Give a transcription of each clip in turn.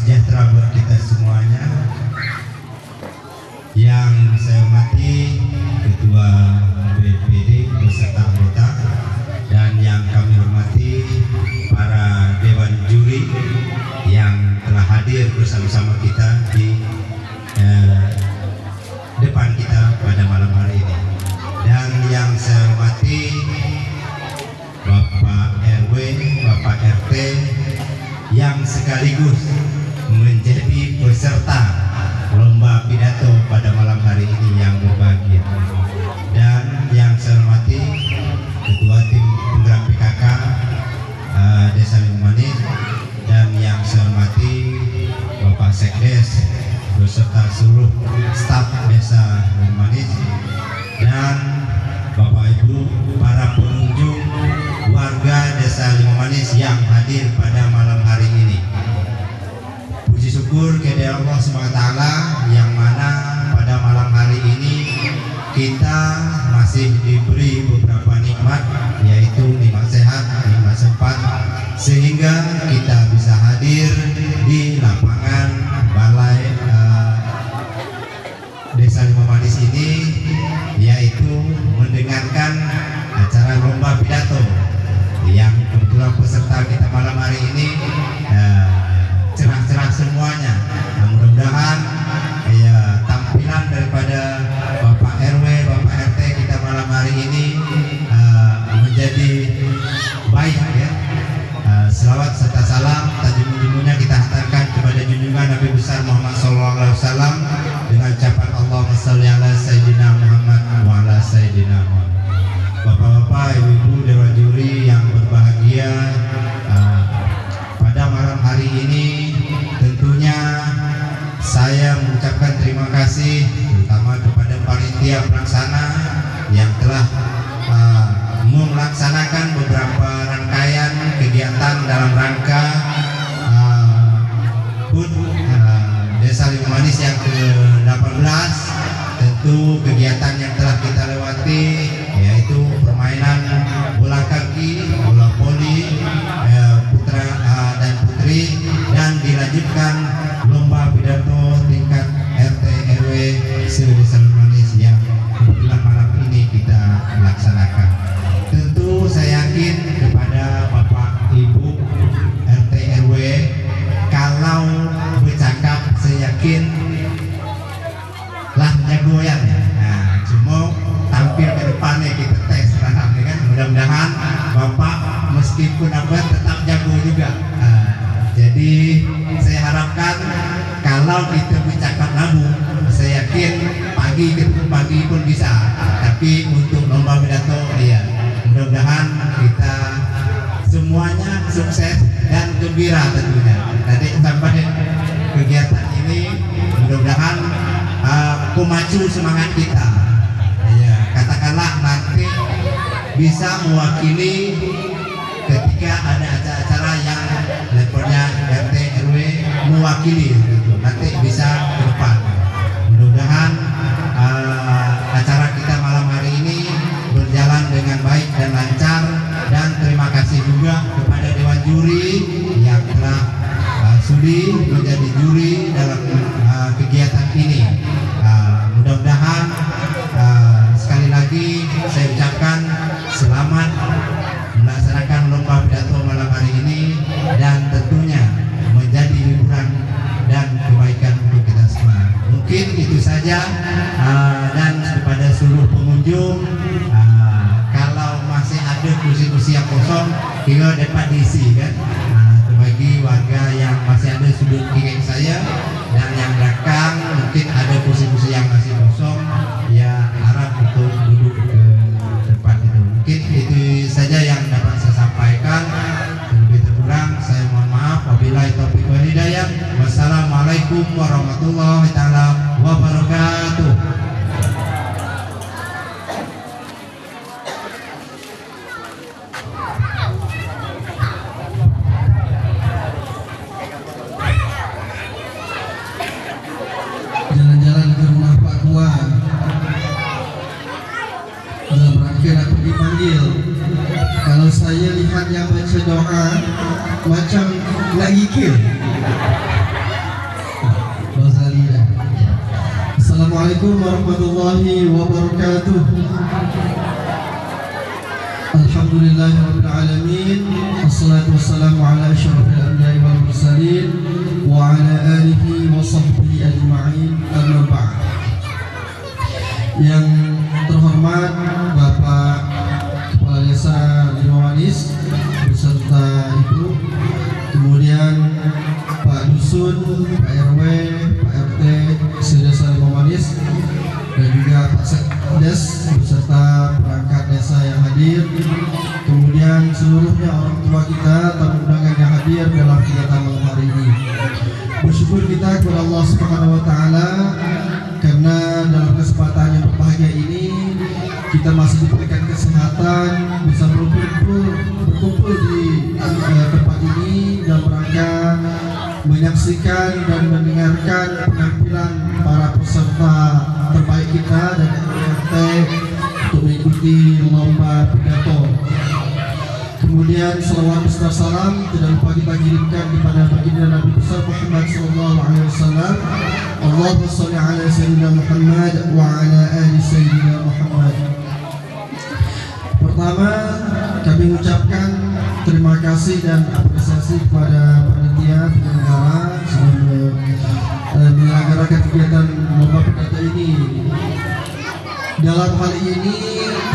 sejahtera buat kita semuanya. Yang saya hormati Ketua BPD beserta anggota, dan yang kami hormati para dewan juri yang telah hadir bersama-sama kita di depan kita pada malam hari ini. Dan yang saya hormati Bapak RW, Bapak RT yang sekaligus menjadi peserta lomba pidato pada malam hari ini yang berbahagia. Dan yang saya hormati Ketua Tim Penggerak PKK Desa Limumanis, dan yang saya hormati Bapak Sekdes beserta seluruh staf Desa Limumanis, dan Bapak Ibu para pengunjung warga Desa Limumanis yang hadir pada malam hari ini. Puji syukur kepada Allah SWT yang mana pada malam hari ini kita masih diberi beberapa nikmat, yaitu nikmat sehat, nikmat sempat, sehingga kita bisa hadir di lapangan balai Desa Limumanis ini, yaitu mendengarkan acara lomba pidato yang kebetulan peserta kita malam hari ini cerah-cerah semuanya. Nah, mudah-mudahan ya tampilan daripada Bapak RW, Bapak RT kita malam hari ini menjadi baik ya. Selawat serta salam tajam-tajamnya kita hantarkan kepada junjungan Nabi besar Muhammad SAW dengan ucapan Allahumma sholli ala sayyidina Muhammad wa ala sayyidina Muhammad. Bapak-bapak, ibu-ibu dewan juri yang berbahagia, pada malam hari ini tentunya saya mengucapkan terima kasih terutama kepada panitia pelaksana yang telah melaksanakan beberapa rangkaian kegiatan dalam rangka HUT Desa Limumanis yang ke-18. Tentu kegiatan yang telah kita lewati yaitu permainan bola kaki, bola voli, putra dan putri, dan dilanjutkan lomba pidato tingkat RT RW se-Desa Limumanis yang kebetulan malam ini kita laksanakan. Tentu saya yakin kepada Bapak Ibu RT RW, kalau bercakap saya yakin lah jagoan ya. Nah, cuma tampil ke depannya kita tes terhadap kan. Mudah-mudahan Bapak meskipun apa tetap jago juga. Jadi saya harapkan kalau kita bercakap lagu, saya yakin pagi ketemu pagi pun bisa. Tapi untuk lomba pidato ya, mudah-mudahan kita semuanya sukses dan gembira tentunya. Nanti sampai kegiatan ini mudah-mudahan memacu semangat kita. Ya, katakanlah nanti bisa mewakili ketika ada acara-acara yang levelnya RT RW mewakili gitu. Nanti bisa ke depan. Mudah-mudahan acara kita malam hari ini berjalan dengan baik dan lancar, dan terima kasih juga kepada dewan juri yang telah sudi menjadi juri dalam kegiatan ini. Mudah-mudahan sekali lagi saya ucapkan selamat melaksanakan lomba pidato malam hari ini, dan tentunya menjadi hiburan dan kebaikan untuk kita semua. Mungkin itu saja, dan kepada seluruh pengunjung, kalau masih ada kursi-kursi yang kosong tinggal dapat diisi kan. Bagi warga yang masih ada sudut kiri saya dan yang belakang mungkin ada kursi-kursi yang masih kosong, ya harap untuk duduk ke tempat itu. Mungkin itu saja yang dapat saya sampaikan. Lebih kurang saya mohon maaf. Wabillahi taufiq wal hidayah. Wassalamualaikum warahmatullahi taala wabarakatuh. Jalan-jalan ke rumah Pak Kuan dalam rangka aku dipanggil. Kalau saya lihat yang baca doa macam lagi kill. Assalamualaikum warahmatullahi wabarakatuh. Alhamdulillahirabbil alamin. Wassalatu wassalamu ala asyrafil anbiya'i wal mursalin wa ala alihi wa sahbihi ajma'in. Amma ba'd. Yang terhormat Bapak Kepala Desa Limawanis beserta Ibu, kemudian Pak Dusun, Pak RW, Pak RT se-Desa Limawanis, dan juga Pak Sekdes beserta perangkat desa yang hadir, kemudian seluruhnya orang tua kita, tamu undangan yang hadir dalam kegiatan malam hari ini. Bersyukur kita kepada Allah Subhanahu wa taala karena dalam kesempatan yang berbahagia ini kita masih diberikan kesehatan bisa berkumpul di tempat ini dalam rangka menyaksikan dan mendengarkan penampilan para peserta terbaik kita dan RT untuk mengikuti lomba pidato. Kemudian salawat besar salam tidak lupa kita kirimkan kepada baginda Nabi besar Muhammad sallallahu alaihi wasallam. Allahumma shalli ala sayyidina Muhammad wa ala ali sayyidina Muhammad. Pertama, kami mengucapkan terima kasih dan apresiasi kepada panitia penyelenggara sudah menyelenggarakan kegiatan lomba pidato ini. Dalam hal ini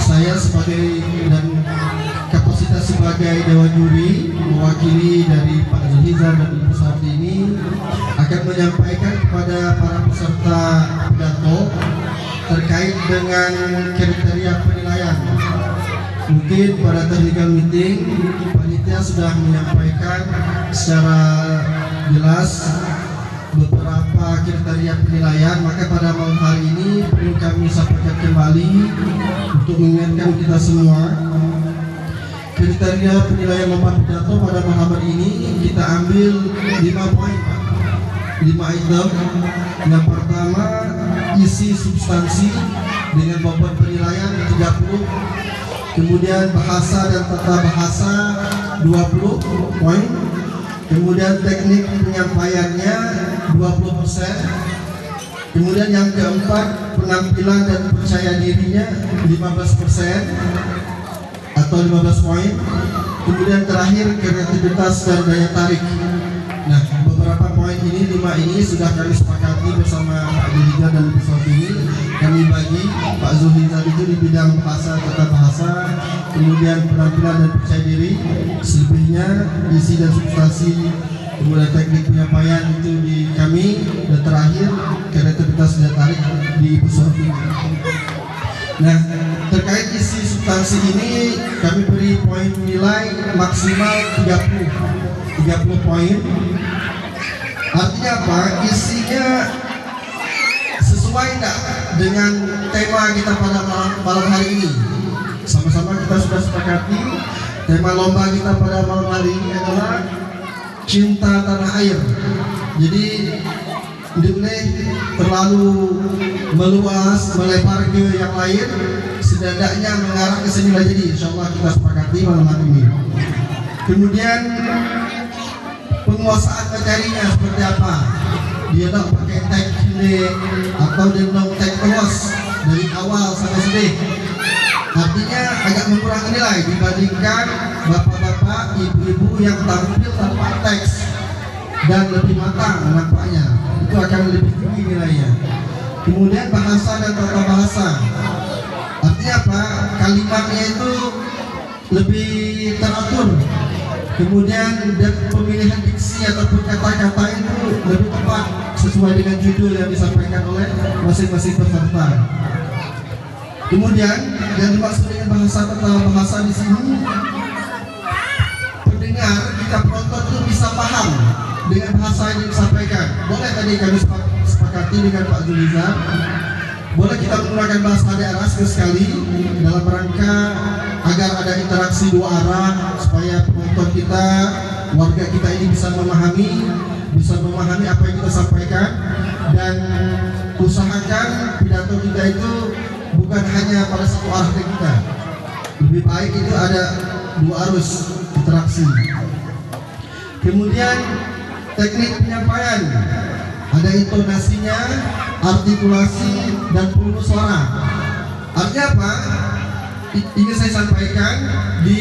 saya sebagai dan kapasitas sebagai dewan juri mewakili dari Pak Zulhizar dan Ibu Sartini akan menyampaikan kepada para peserta pidato terkait dengan kriteria penilaian. Mungkin pada technical meeting panitia sudah menyampaikan secara jelas beberapa kriteria penilaian, maka pada malam hari ini perlu kami sampaikan kembali untuk mengingatkan kita semua. Kriteria penilaian lomba pidato pada malam hari ini kita ambil 5 poin, Pak. 5 item. Yang pertama, isi substansi dengan bobot penilaian 30. Kemudian bahasa dan tata bahasa 20 poin. Kemudian teknik penyampaiannya 20%. Kemudian yang keempat, penampilan dan percaya dirinya 15% atau 15 poin. Kemudian terakhir, kreativitas dan daya tarik. Nah, beberapa poin ini, 5 ini sudah kami sepakati bersama Pak Zulhizar dan Bu Sartini. Kami bagi Pak Zulhizar itu di bidang bahasa, tata bahasa, kemudian penampilan dan percaya diri, selebihnya isi dan substansi, kemudian teknik penyampaian itu di kami, dan terakhir kreativitas dan daya tarik di Bu Sartini. Nah, terkait isi substansi ini kami beri poin nilai maksimal 30 poin. Artinya apa? Isinya sesuai enggak dengan tema kita pada malam hari ini? Sama-sama kita sudah sepakati tema lomba kita pada malam hari ini adalah cinta tanah air. Jadi tidak boleh terlalu meluas, melebar ke yang lain, setidaknya mengarah ke sini lah. Jadi insyaallah kita sepakati malam hari ini. Kemudian penguasaan materinya seperti apa? Dia tak pakai teknik atau dia tak teknos dari awal sampai sedih. Artinya agak mengurangi nilai dibandingkan bapak-bapak, ibu-ibu yang tampil tanpa teks dan lebih matang nampaknya, itu akan lebih tinggi nilainya. Kemudian bahasa dan tata bahasa, artinya apa? Kalimatnya itu lebih teratur. Kemudian dan pemilihan diksi ataupun kata-kata itu lebih tepat sesuai dengan judul yang disampaikan oleh masing-masing peserta. Kemudian yang dimaksud dengan bahasa tata bahasa di sini, pendengar kita penonton itu bisa paham dengan bahasa yang disampaikan. Boleh tadi kami sepakati dengan Pak Zulhizar, boleh kita menggunakan bahasa daerah sekali dalam rangka agar ada interaksi dua arah supaya penonton kita, warga kita ini bisa memahami apa yang kita sampaikan, dan usahakan pidato kita itu bukan hanya pada satu arah ke kita. Lebih baik itu ada dua arus interaksi. Kemudian teknik penyampaian, ada intonasinya, artikulasi, dan volume suara. Artinya apa? Ingin saya sampaikan di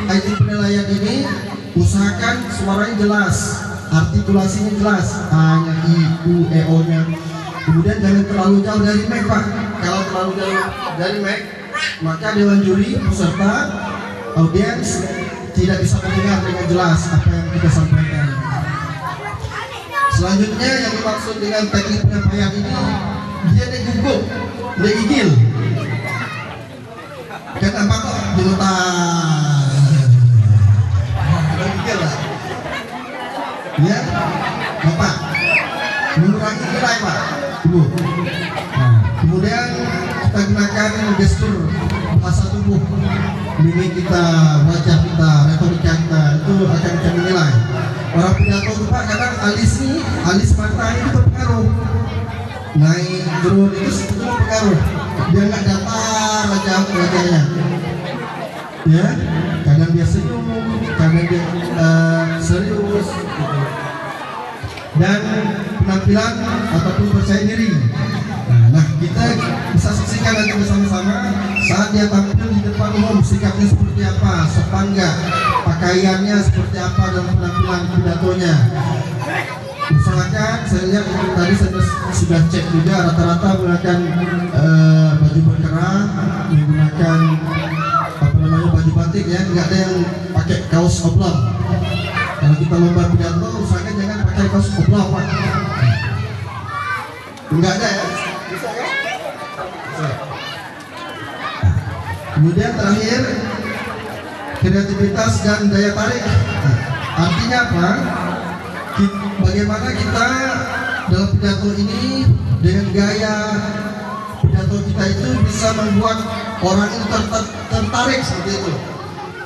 item penilaian ini, usahakan suaranya jelas, artikulasinya jelas, A-nya, I, U, E, O-nya. Kemudian jangan terlalu jauh dari mic, Pak. Kalau terlalu jauh dari mic, maka dewan juri, peserta, audiens tidak bisa mendengar dengan jelas apa yang kita sampaikan. Selanjutnya yang dimaksud dengan teknik penyampaian ini, dia gugup, dia igil. Kenapa kok diletak? Igil lah. Ya, Bapak, mengurangi nilai, Pak, Ibu. Nah, kemudian kita gunakan gestur bahasa tubuh, mimik kita, wajah kita, retorika kita, itu akan kita menilai. Orang pidato itu, Pak, kadang alis mata itu berpengaruh. Naik turun itu berpengaruh. Dia nggak datar wajahnya. Ya, kadang dia senyum, kadang dia serius. Gitu. Dan penampilan ataupun percaya diri. Nah, kita bisa saksikan nanti bersama-sama saat dia tampil di depan umum, sikapnya seperti apa, sopan nggak, pakaiannya seperti apa, dan penampilan pidatonya. Usahakan, saya lihat tadi saya sudah cek juga, rata-rata menggunakan baju berkerah, menggunakan baju batik, ya, nggak ada yang pakai kaos oblong. Kalau kita lomba pidato, usahakan jangan pakai kaos oblong, Pak. Nggak ada, ya. Bisa, kan? Bisa. Kemudian terakhir, kreativitas dan daya tarik. Artinya apa? Bagaimana kita dalam pidato ini dengan gaya pidato kita itu bisa membuat orang itu tertarik seperti itu,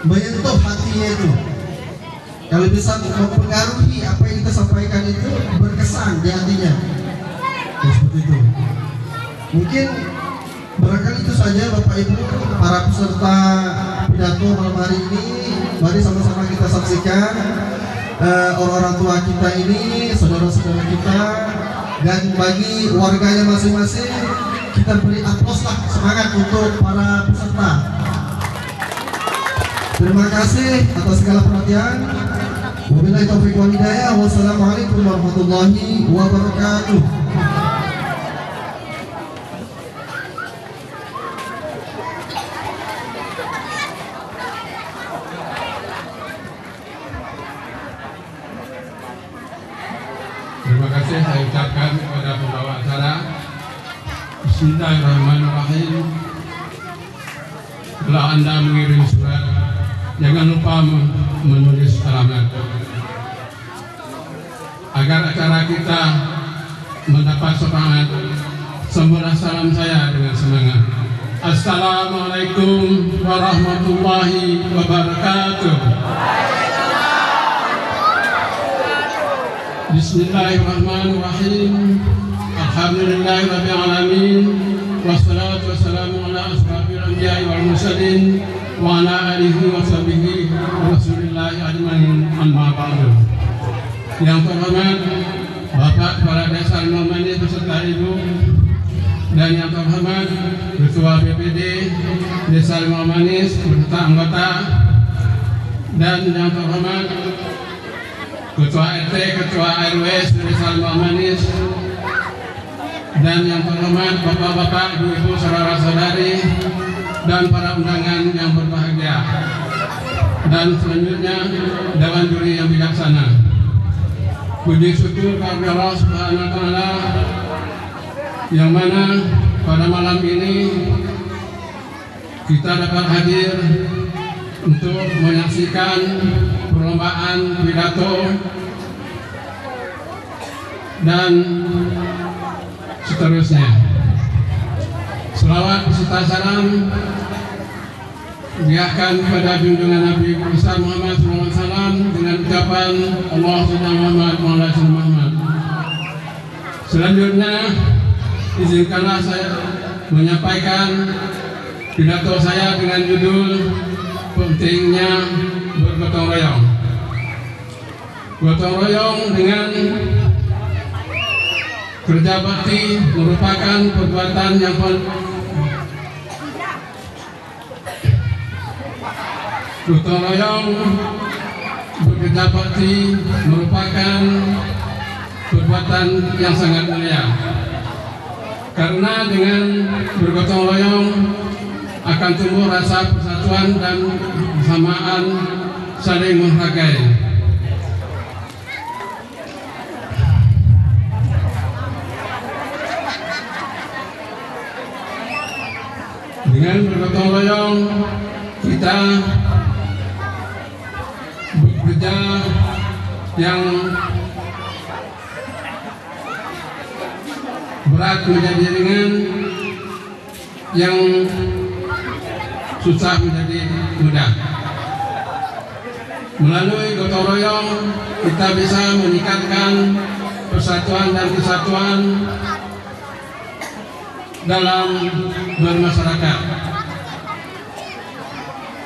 menyentuh hatinya itu. Kalau bisa mempengaruhi apa yang kita sampaikan itu berkesan di hatinya, ya, seperti itu. Mungkin barangkali itu saja Bapak Ibu para peserta pidato malam hari ini. Mari sama-sama kita saksikan orang-orang tua kita ini, saudara-saudara kita, dan bagi warganya masing-masing kita beri aplaus lah, semangat untuk para peserta. Terima kasih atas segala perhatian. Wabillahi taufiq wal hidayah. Wassalamualaikum warahmatullahi wabarakatuh. Terima kasih saya ucapkan kepada pembawa acara. Bismillahirrahmanirrahim. Bila Anda mengirim surat, jangan lupa menulis alamat agar acara kita mendapat semangat. Sempurna salam saya dengan semangat. Assalamualaikum warahmatullahi wabarakatuh. Bismillahirrahmanirrahim. Alhamdulillahirabbil alamin. Wassalatu wassalamu ala asrofil anbiya'i wal mursalin wa ala alihi wa sahbihi Rasulillahi ajmain, amma ba'du. Yang terhormat Bapak Kepala Desa Al-Manis beserta Ibu, dan yang terhormat Ketua BPD Desa Al-Manis beserta anggota, dan yang terhormat Ketua RT, Ketua RW Desa Al-Manis, dan yang terhormat Bapak-bapak, Ibu-ibu, saudara-saudari, dan para undangan yang berbahagia, dan selanjutnya Dewan Juri yang bijaksana. Puji syukur kepada Allah Subhanahu wa Ta'ala, yang mana pada malam ini kita dapat hadir untuk menyaksikan perlombaan pidato dan seterusnya. Selawat beserta salam diahkan kepada junjungan Nabi besar Muhammad SAW dengan ucapan Allah Muhammad. Selanjutnya izinkanlah saya menyampaikan pidato saya dengan judul pentingnya bergotong royong. Gotong royong dengan Kerja bakti merupakan perbuatan yang gotong royong bekerja bakti merupakan perbuatan yang sangat mulia, karena dengan bergotong royong akan tumbuh rasa persatuan dan kebersamaan, saling menghargai. Dengan bergotong royong kita bekerja yang berat menjadi ringan, yang susah menjadi mudah. Melalui gotong royong kita bisa meningkatkan persatuan dan kesatuan dalam bermasyarakat.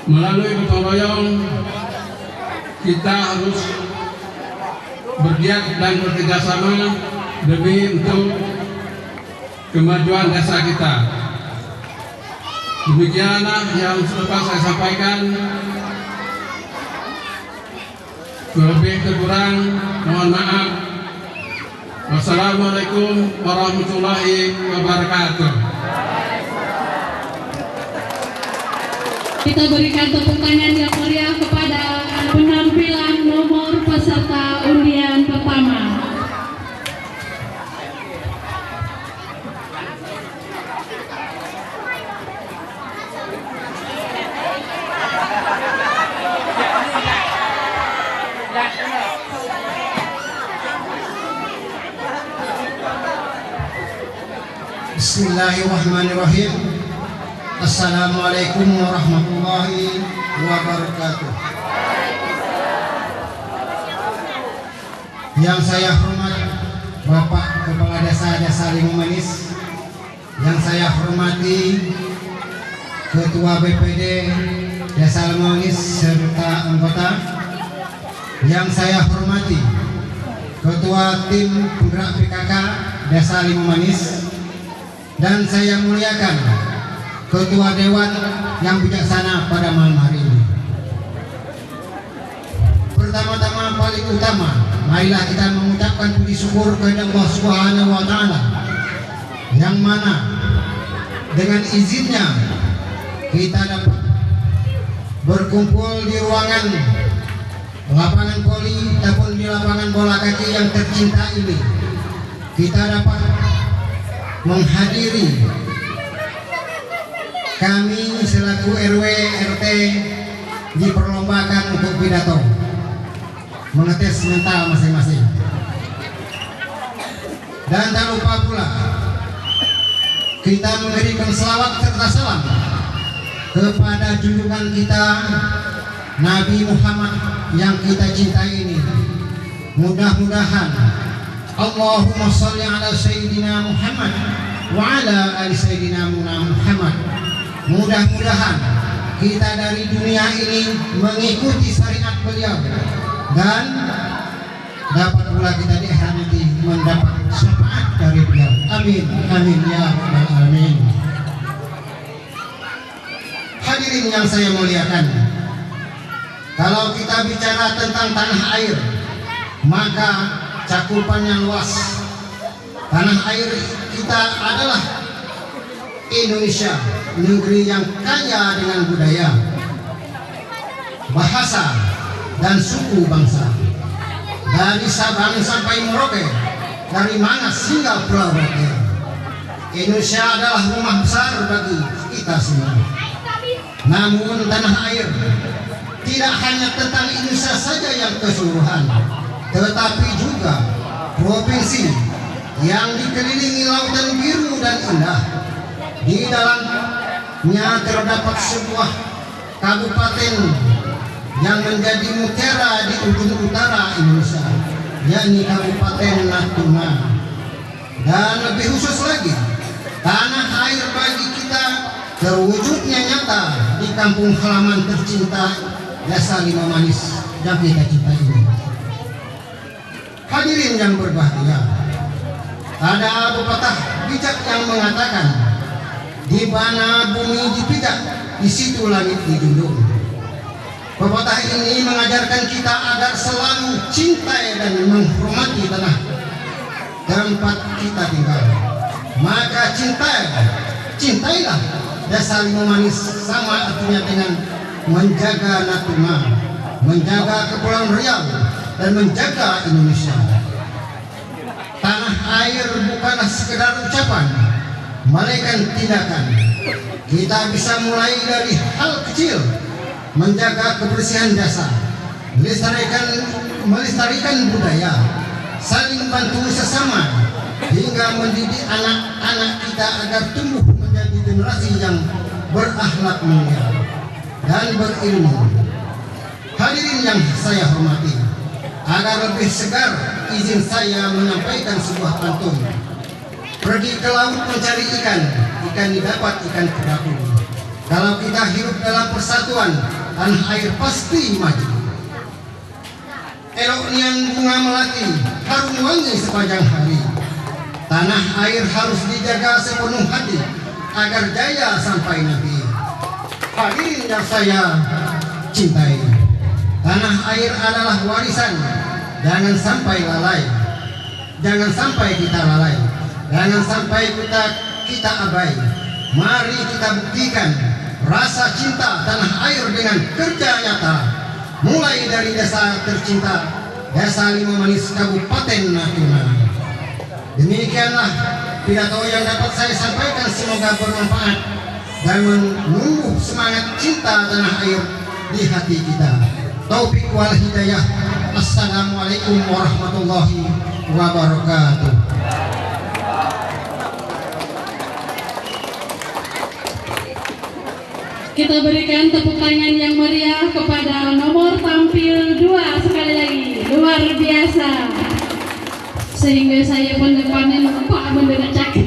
Melalui gotong royong kita harus bergiat dan bekerjasama demi untuk kemajuan desa kita. Demikianlah yang dapat saya sampaikan. Lebih kurang mohon maaf. Wassalamualaikum warahmatullahi wabarakatuh. Kita berikan tepuk tangan yang meriah kepada penampilan nomor peserta undian pertama. Bismillahirrahmanirrahim. Assalamualaikum warahmatullahi wabarakatuh. Yang saya hormat Bapak Kepala Desa Limumanis, yang saya hormati Ketua BPD Desa Limumanis serta anggota, yang saya hormati Ketua Tim Penggerak PKK Desa Limumanis, dan saya muliakan Ketua Dewan yang bijaksana pada malam hari ini. Pertama-tama paling utama, marilah kita mengucapkan puji syukur kepada Allah Subhanahu wa Ta'ala, yang mana dengan izinnya kita dapat berkumpul di ruangan lapangan voli ataupun di lapangan bola kaki yang tercinta ini. Kita dapat menghadiri, kami selaku RW RT diperlombakan untuk pidato, mengetes mental masing-masing. Dan tak lupa pula kita memberikan selawat serta salam kepada junjungan kita Nabi Muhammad yang kita cintai ini. Mudah-mudahan Allahumma sholli ala Sayyidina Muhammad wa ala ali Sayyidina Muhammad. Mudah-mudahan kita dari dunia ini mengikuti syariat beliau dan dapat pula kita di akhirat nanti mendapat syafaat dari beliau. Amin, amin ya rabbal alamin. Hadirin yang saya muliakan, kalau kita bicara tentang tanah air, maka cakupannya luas. Tanah air kita adalah Indonesia, negeri yang kaya dengan budaya, bahasa, dan suku bangsa. Dari Sabang sampai Merauke, dari Mangas hingga Pulau Rote, Indonesia adalah rumah besar bagi kita semua. Namun tanah air tidak hanya tentang Indonesia saja yang keseluruhan, tetapi juga provinsi yang dikelilingi lautan biru dan indah. Di dalamnya terdapat sebuah kabupaten yang menjadi mutiara di ujung utara Indonesia, yakni Kabupaten Natuna. Dan lebih khusus lagi, tanah air bagi kita terwujudnya nyata di kampung halaman tercinta Desa Limumanis yang kita cintai ini. Hadirin yang berbahagia, Ada pepatah bijak yang mengatakan, di mana bumi dipijak, di situ langit dijunjung. Pepatah ini mengajarkan kita agar selalu cintai dan menghormati tanah tempat kita tinggal. Maka cintailah Desa Limau Manis, sama artinya dengan menjaga Natuna, menjaga Kepulauan Riau, dan menjaga Indonesia. Tanah air bukanlah sekedar ucapan, melainkan tindakan. Kita bisa mulai dari hal kecil, menjaga kebersihan desa, melestarikan budaya, saling bantu sesama, hingga mendidik anak-anak kita agar tumbuh menjadi generasi yang berakhlak mulia dan berilmu. Hadirin yang saya hormati, agar lebih segar, izin saya menyampaikan sebuah pantun. Pergi ke laut mencari ikan, ikan didapat, ikan kerapu. Kalau kita hidup dalam persatuan, tanah air pasti maju. Elok nian bunga melati, harum wangi sepanjang hari. Tanah air harus dijaga sepenuh hati, agar jaya sampai nanti. Hadirin yang saya cintai, tanah air adalah warisan. Jangan sampai lalai, jangan sampai kita lalai, jangan sampai kita abai. Mari kita buktikan rasa cinta tanah air dengan kerja nyata, mulai dari desa tercinta, Desa Limau Manis, Kabupaten Natuna. Demikianlah pidato yang dapat saya sampaikan, semoga bermanfaat dan menumbuh semangat cinta tanah air di hati kita. Taufik wal hidayah. Assalamualaikum warahmatullahi wabarakatuh. Kita berikan tepuk tangan yang meriah kepada nomor tampil 2 sekali lagi, luar biasa. Sehingga saya pun depannya lupa mendengar cakap.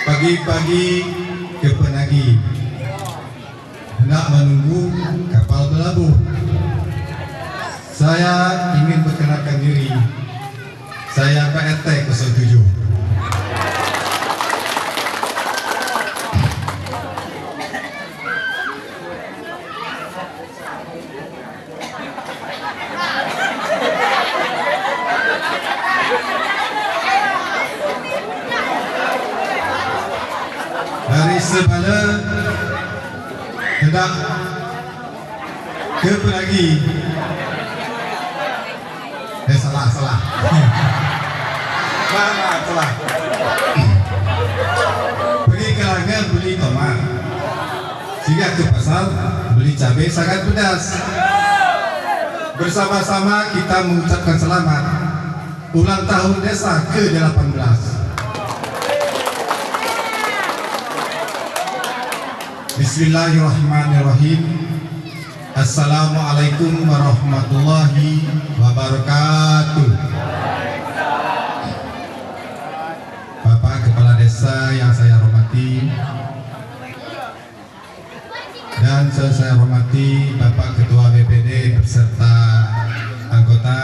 Pagi-pagi ke Penagi, hendak menunggu kapal berlabuh. Saya ingin perkenalkan diri. Saya PRT 07. Dari Sebala hendak ke Penagi. Salah. Salah. Pergi ke Langgar beli tomat. Singgah ke pasar beli cabai sangat pedas. Bersama-sama kita mengucapkan selamat ulang tahun desa ke-18. Bismillahirrahmanirrahim. Assalamualaikum warahmatullahi wabarakatuh. Bapak Kepala Desa yang saya hormati, dan saya hormati Bapak Ketua BPD beserta anggota,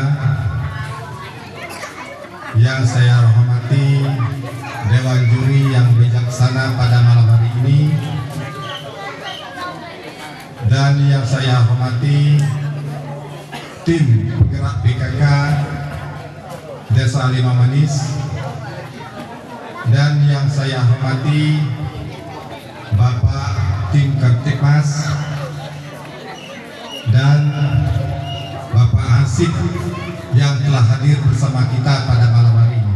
yang saya hormati Dewan Juri yang bijaksana pada malam hari ini, dan yang saya hormati tim penggerak PKK Desa Limau Manis, dan yang saya hormati Bapak tim Kamtipmas dan Bapak Hasib yang telah hadir bersama kita pada malam hari ini.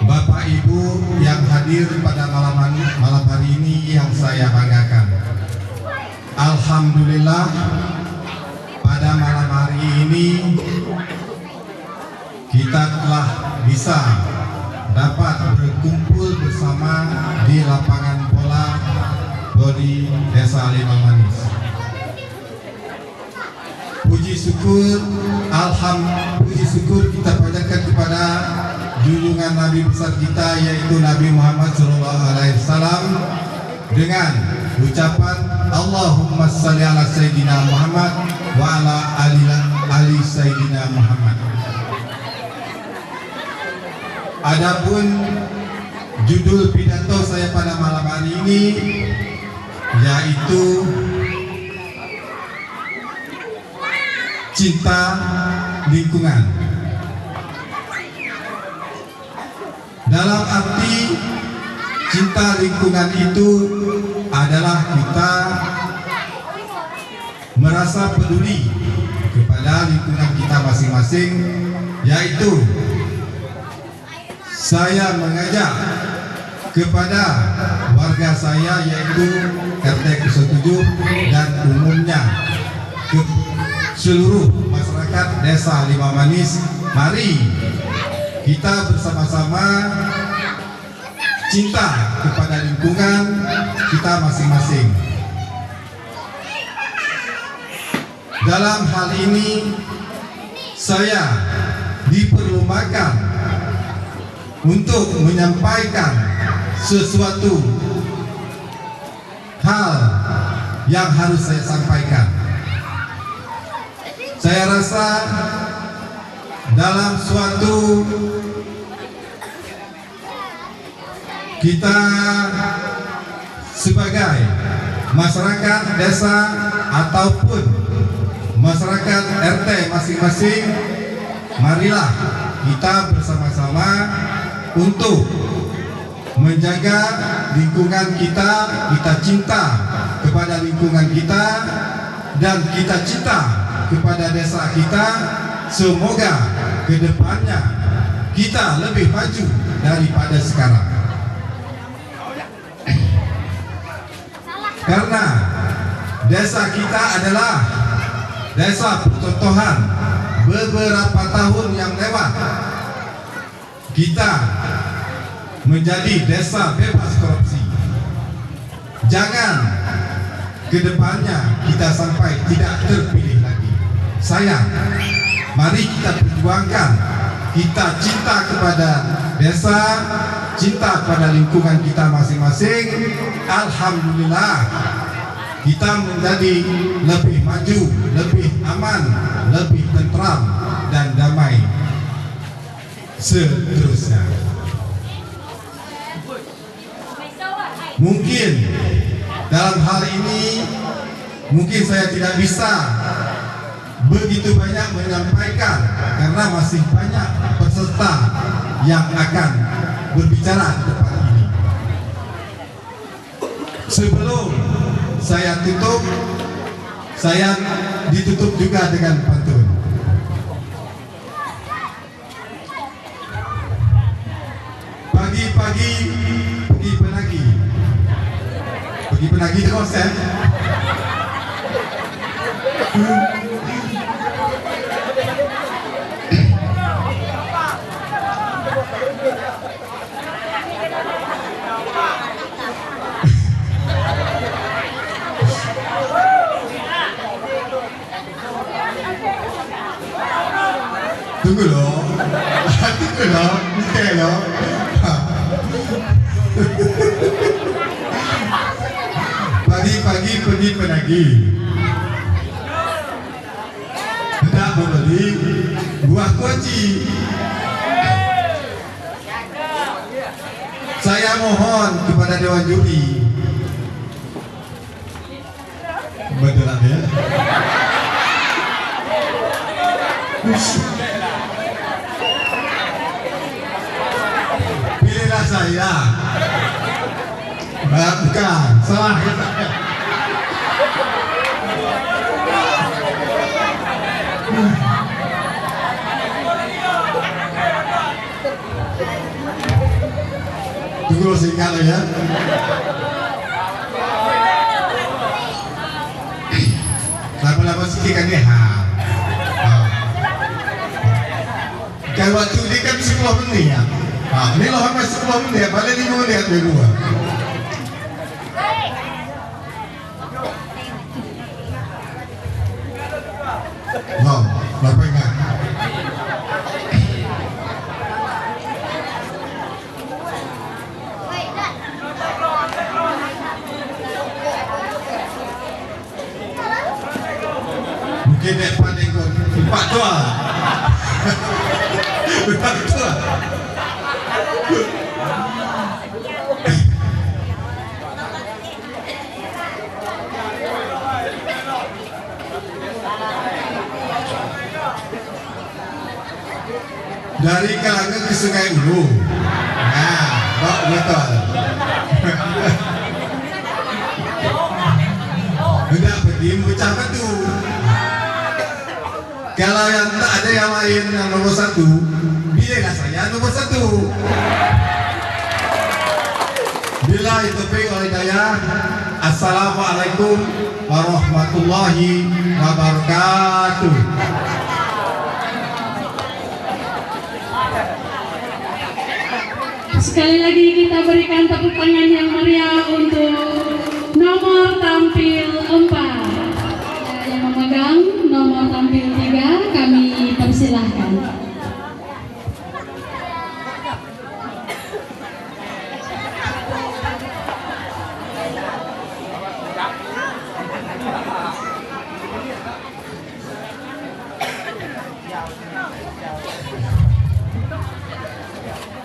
Bapak Ibu yang hadir pada malam hari ini yang saya banggakan. Alhamdulillah, pada malam hari ini kita telah bisa dapat berkumpul bersama di lapangan bola Bodi Desa Limau Manis. Puji syukur kita panjatkan kepada junjungan Nabi besar kita yaitu Nabi Muhammad SAW dengan ucapan Allahumma salli ala Sayyidina Muhammad wa ala ali Sayyidina Muhammad. Adapun judul pidato saya pada malam hari ini yaitu cinta lingkungan. Dalam arti cinta lingkungan itu adalah kita merasa peduli kepada lingkungan kita masing-masing, yaitu saya mengajak kepada warga saya yaitu RT 07 dan umumnya ke seluruh masyarakat Desa Lima Manis, mari kita bersama-sama cinta kepada lingkungan kita masing-masing. Dalam hal ini saya diperlukan untuk menyampaikan sesuatu hal yang harus saya sampaikan. Saya rasa dalam suatu kita sebagai masyarakat desa ataupun masyarakat RT masing-masing, marilah kita bersama-sama untuk menjaga lingkungan kita, kita cinta kepada lingkungan kita dan kita cinta kepada desa kita. Semoga kedepannya kita lebih maju daripada sekarang. Karena desa kita adalah desa percontohan. Beberapa tahun yang lewat kita menjadi desa bebas korupsi. Jangan kedepannya kita sampai tidak terpilih lagi. Sayang, mari kita perjuangkan. Kita cinta kepada desa, cinta kepada lingkungan kita masing-masing. Alhamdulillah, kita menjadi lebih maju, lebih aman, lebih tentram dan damai seterusnya. Mungkin dalam hal ini mungkin saya tidak bisa begitu banyak menyampaikan karena masih banyak peserta yang akan berbicara di depan ini. Sebelum saya tutup, saya ditutup juga dengan pantun. Pagi-pagi pergi penagi. Pergi penagi terus ya. Tunggu loh, minta loh. Pagi-pagi pergi penagi, hendak membeli buah kunci. Saya mohon kepada Dewan Juri, betulan ya. Pilihlah saya. Bukan, salah ya. Tunggu singkat ya. Lama-lama sikit kan dia. Kan waktu ini kan 10 menit ya. Ini loh masih 10 menit, paling 5 menit dari gua. Berapa ingat? tua. Orang tua. Dari Kalangan ke Sungai Ulu. Nah, betul. Udah pergi bocah batu. Kalau yang tak ada yang lain yang nomor 1, pilihlah saya nomor 1. Bila itu oleh daya. Assalamualaikum warahmatullahi wabarakatuh. Sekali lagi kita berikan tepuk tangan yang meriah untuk nomor tampil 4. Yang memegang nomor tampil 3 kami persilahkan.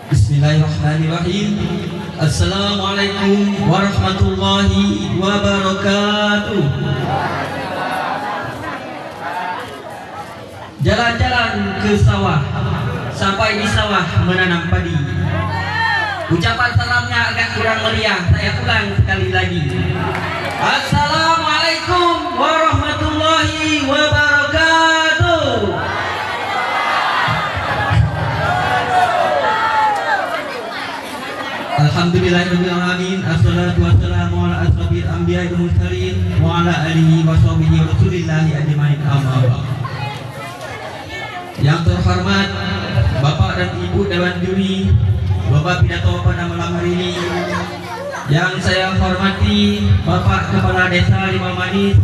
Bismillahirrahmanirrahim. Assalamualaikum warahmatullahi wabarakatuh. Jalan-jalan ke sawah, sampai di sawah menanam padi. Ucapan salamnya agak kurang meriah, saya ulang sekali lagi. Assalamualaikum warahmatullahi wabarakatuh. Alhamdulillahirrahmanirrahim. Assalatu wassalamu ala asrafil anbiya'i wal mursalin wa ala alihi wa sahbihi wa rasulillahi ajmain, amma ba'd. Yang terhormat Bapak dan Ibu Dewan Juri, Bapak pidato pada malam hari ini. Yang saya hormati Bapak Kepala Desa Limau Manis,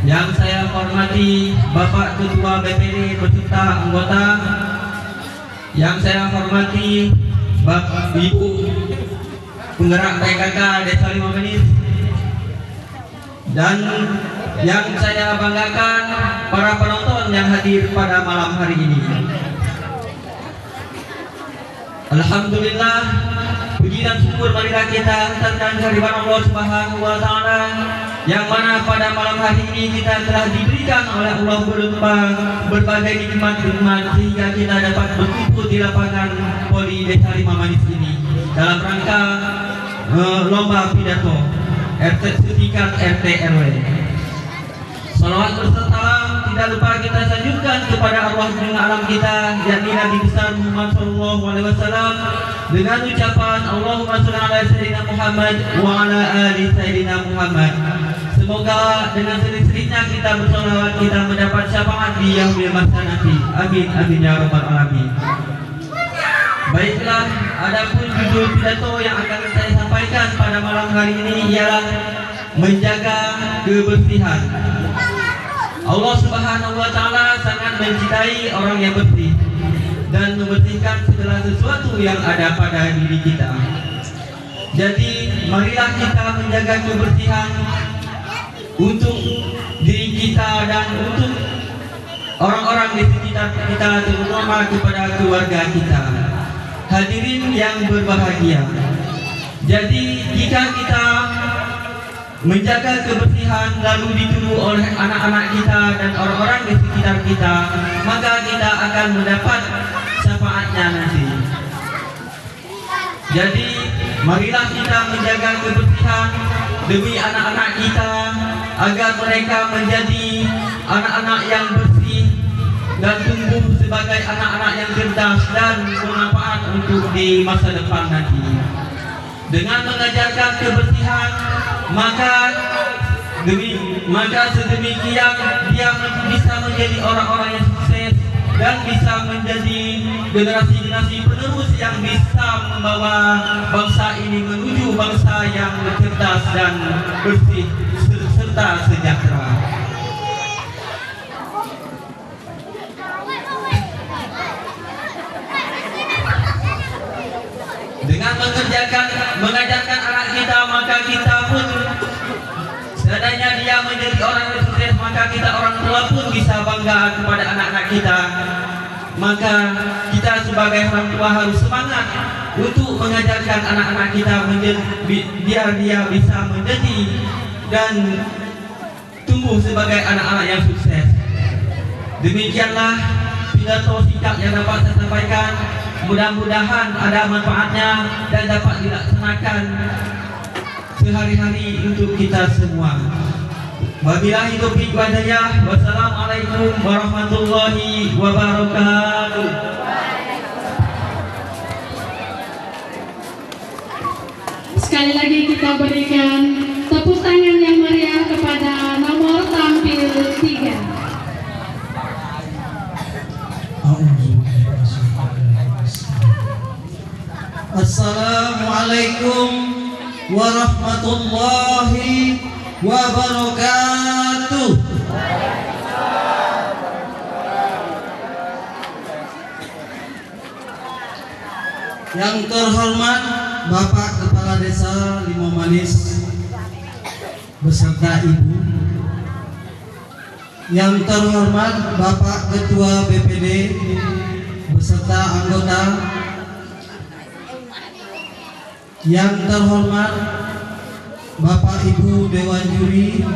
yang saya hormati Bapak Ketua BPD beserta anggota, yang saya hormati Bapak Ibu penggerak PKK Desa Limau Manis, dan yang saya banggakan para penonton yang hadir pada malam hari ini. Alhamdulillah, puji dan syukur marilah kita hantarkan kehadiran Allah Subhanahu wa taala, yang mana pada malam hari ini kita telah diberikan oleh Allah berupa berbagai nikmat-nikmat sehingga kita dapat berkumpul di lapangan Poli Desa Limau Manis ini dalam rangka lomba pidato RT setingkat RT RW. Salawat berserta tidak lupa kita sanjungkan kepada arwah junjungan alam kita, yakni Nabi besar Muhammad SAW, dengan ucapan Allahumma sholli ala sayyidina Muhammad wa ala ali sayyidina Muhammad. Semoga dengan sering-seringnya kita bersolawat kita mendapat syafaat di yaumil mahsyar nanti. Amin amin ya rabbal alamin. Baiklah, adapun judul pidato yang akan saya sampaikan pada malam hari ini ialah menjaga kebersihan. Allah Subhanahu wa taala sangat mencintai orang yang bersih dan membersihkan segala sesuatu yang ada pada diri kita. Jadi, marilah kita menjaga kebersihan untuk diri kita dan untuk orang-orang di sekitar kita, terutama kepada keluarga kita. Hadirin yang berbahagia. Jadi, jika kita menjaga kebersihan lalu ditiru oleh anak-anak kita dan orang-orang di sekitar kita, maka kita akan mendapat syafaatnya nanti. Jadi marilah kita menjaga kebersihan demi anak-anak kita agar mereka menjadi anak-anak yang bersih dan tumbuh sebagai anak-anak yang cerdas dan bermanfaat untuk di masa depan nanti. Dengan mengajarkan kebersihan, maka sedemikian dia bisa menjadi orang-orang yang sukses dan bisa menjadi generasi-generasi penerus yang bisa membawa bangsa ini menuju bangsa yang cerdas dan bersih serta sejahtera. Dengan mengajarkan anak kita, maka kita pun seandainya dia menjadi orang yang sukses, maka kita orang tua pun bisa bangga kepada anak-anak kita, maka kita sebagai orang tua harus semangat untuk mengajarkan anak-anak kita biar dia bisa menjadi dan tumbuh sebagai anak-anak yang sukses. Demikianlah pidato singkat yang dapat saya sampaikan. Mudah-mudahan ada manfaatnya dan dapat dilaksanakan sehari-hari untuk kita semua. Wabillahi taufiq wal hidayah. Wassalamualaikum warahmatullahi wabarakatuh. Sekali lagi kita berikan tepuk tangan yang meriah kepada nomor tampil 3. Assalamualaikum warahmatullahi wabarakatuh. Yang terhormat Bapak Kepala Desa Limau Manis beserta Ibu. Yang terhormat Bapak Ketua BPD beserta anggota. Yang terhormat Bapak Ibu Dewan Juri,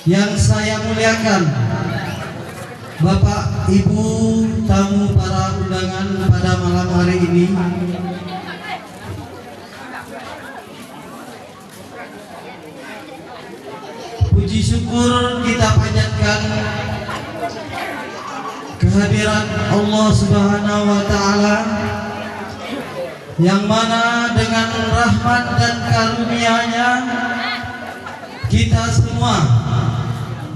yang saya muliakan Bapak Ibu tamu para undangan pada malam hari ini, puji syukur kita panjatkan kehadiran Allah Subhanahu wa Ta'ala, yang mana dengan rahmat dan karunia-Nya kita semua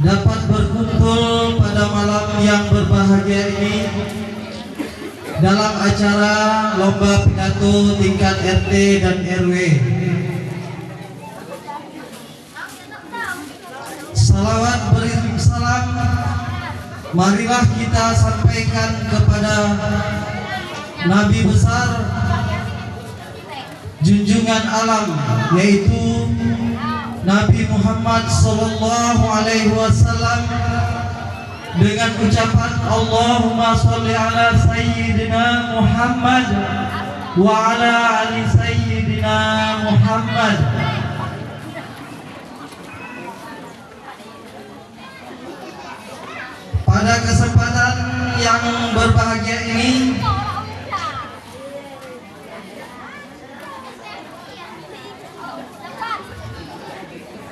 dapat berkumpul pada malam yang berbahagia ini dalam acara lomba pidato tingkat RT dan RW. Salawat beriring salam marilah kita sampaikan kepada Nabi besar junjungan alam, yaitu Nabi Muhammad Sallallahu Alaihi Wasallam, dengan ucapan Allahumma sholli ala Sayyidina Muhammad wa ala ali Sayyidina Muhammad. Pada kesempatan yang berbahagia ini,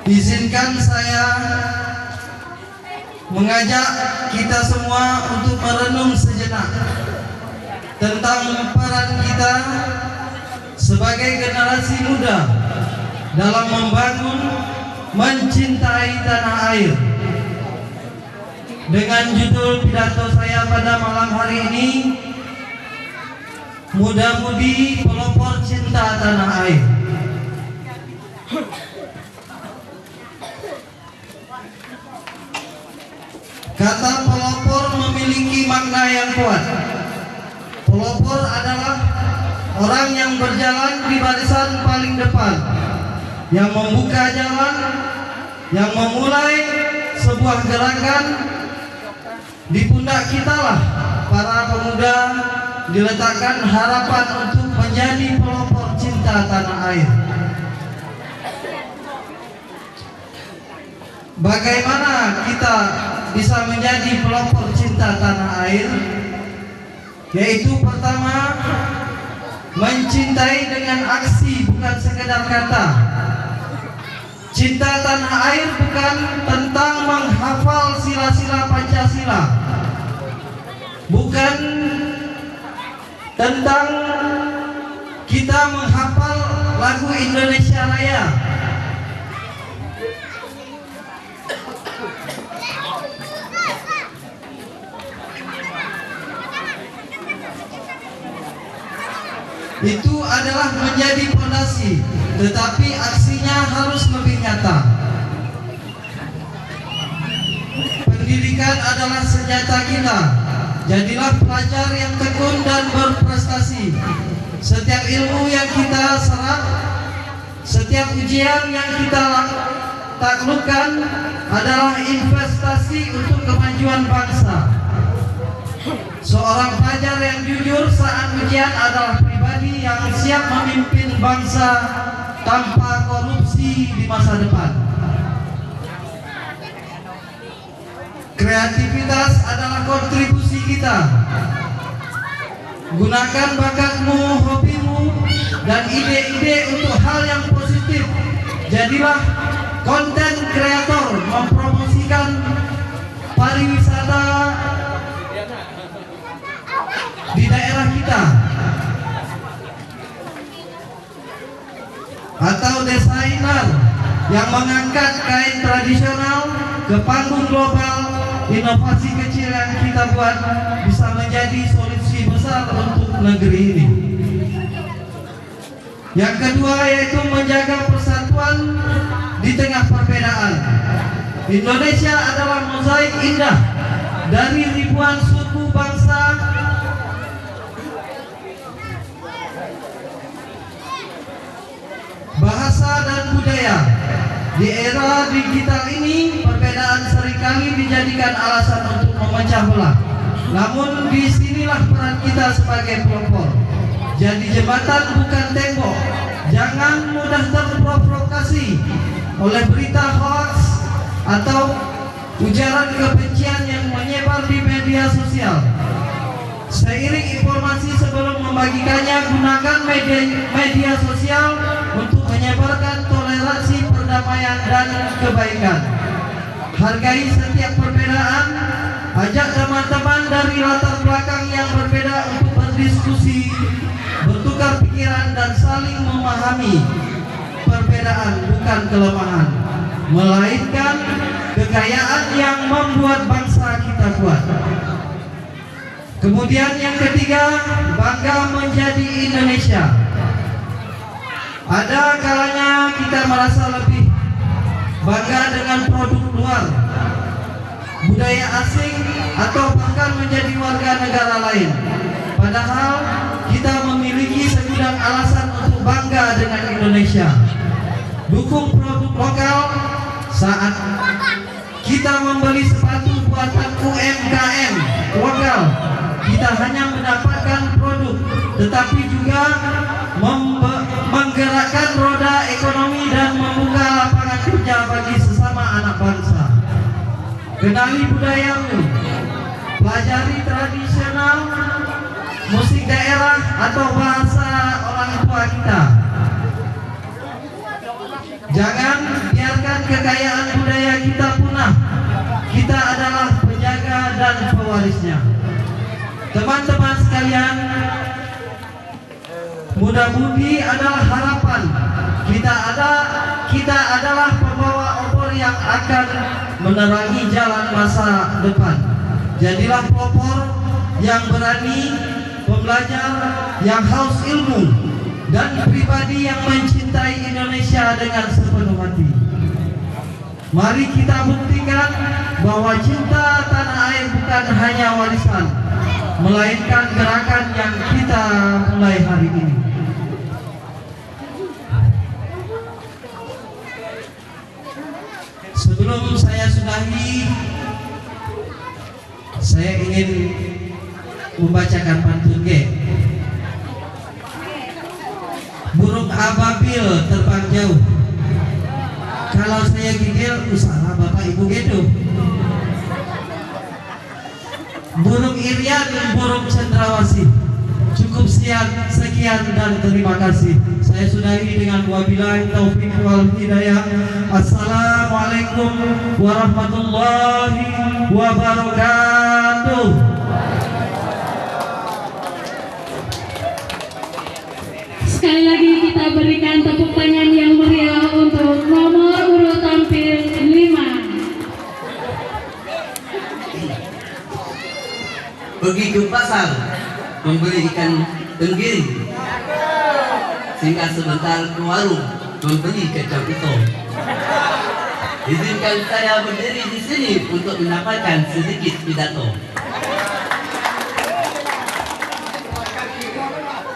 izinkan saya mengajak kita semua untuk merenung sejenak tentang peran kita sebagai generasi muda dalam membangun, mencintai tanah air. Dengan judul pidato saya pada malam hari ini, Muda-mudi Pelopor Cinta Tanah Air. Kata pelopor memiliki makna yang kuat. Pelopor adalah orang yang berjalan di barisan paling depan, yang membuka jalan, yang memulai sebuah gerakan. Di pundak kita lah para pemuda diletakkan harapan untuk menjadi pelopor cinta tanah air. Bagaimana kita bisa menjadi pelopor cinta tanah air? Yaitu pertama, mencintai dengan aksi, bukan sekedar kata. Cinta tanah air bukan tentang menghafal sila-sila Pancasila, bukan tentang kita menghafal lagu Indonesia Raya. Itu adalah menjadi fondasi, tetapi aksinya harus lebih nyata. Pendidikan adalah senjata kita. Jadilah pelajar yang tekun dan berprestasi. Setiap ilmu yang kita serap, setiap ujian yang kita taklukkan adalah investasi untuk kemajuan bangsa. Seorang pelajar yang jujur saat ujian adalah pribadi yang siap memimpin bangsa tanpa korupsi di masa depan. Kreativitas adalah kontribusi kita. Gunakan bakatmu, hobimu, dan ide-ide untuk hal yang positif. Jadilah konten kreator mempromosikan pariwisata di daerah kita, atau desainer yang mengangkat kain tradisional ke panggung global. Inovasi kecil yang kita buat bisa menjadi solusi besar untuk negeri ini. Yang kedua yaitu menjaga persatuan di tengah perbedaan. Indonesia adalah mozaik indah dari ribuan suku bangsa bahasa dan budaya. Di era digital ini, perbedaan seringkali dijadikan alasan untuk memecah belah. Namun disinilah peran kita sebagai pelopor. Jadi jembatan bukan tembok. Jangan mudah terprovokasi oleh berita hoax atau ujaran kebencian yang menyebar di media sosial. Seiring informasi sebelum membagikannya, gunakan media sosial untuk menyebarkan toleransi, perdamaian, dan kebaikan. Hargai setiap perbedaan. Ajak teman-teman dari latar belakang yang berbeda untuk berdiskusi, bertukar pikiran, dan saling memahami. Perbedaan bukan kelemahan, melainkan kekayaan yang membuat bangsa kita kuat. Kemudian yang ketiga, bangga menjadi Indonesia. Ada kalanya kita merasa lebih bangga dengan produk luar, budaya asing, atau bahkan menjadi warga negara lain. Padahal kita memiliki segudang alasan untuk bangga dengan Indonesia. Dukung produk lokal. Saat kita membeli sepatu buatan UMKM lokal, kita hanya mendapatkan produk, tetapi juga menggerakkan roda ekonomi dan membuka lapangan kerja bagi sesama anak bangsa. Kenali budayamu, pelajari tradisional, musik daerah atau bahasa orang tua kita. Jangan biarkan kekayaan budaya kita punah. Kita adalah penjaga dan pewarisnya. Teman-teman sekalian, muda budi adalah harapan. Kita adalah pembawa obor yang akan menerangi jalan masa depan. Jadilah pelopor yang berani, pembelajar yang haus ilmu, dan pribadi yang mencintai Indonesia dengan sepenuh hati. Mari kita buktikan bahwa cinta tanah air bukan hanya warisan, melainkan gerakan yang kita mulai hari ini. Sebelum saya sudahi, saya ingin membacakan pantun G. Burung ababil terbang jauh. Kalau saya gigil, usaha bapak ibu gitu. Burung irian, burung cendrawasih. Cukup sekian dan terima kasih. Saya sudahi dengan wabillahi taufiq wal hidayah. Assalamualaikum warahmatullahi wabarakatuh. Sekali lagi kita berikan tepuk tangan yang meriah untuk nomor urut tampil 5. Pergi ke pasar membeli ikan tenggiri, sehingga sebentar ke warung membeli kecap utuh. Izinkan saya berdiri di sini untuk menyampaikan sedikit pidato.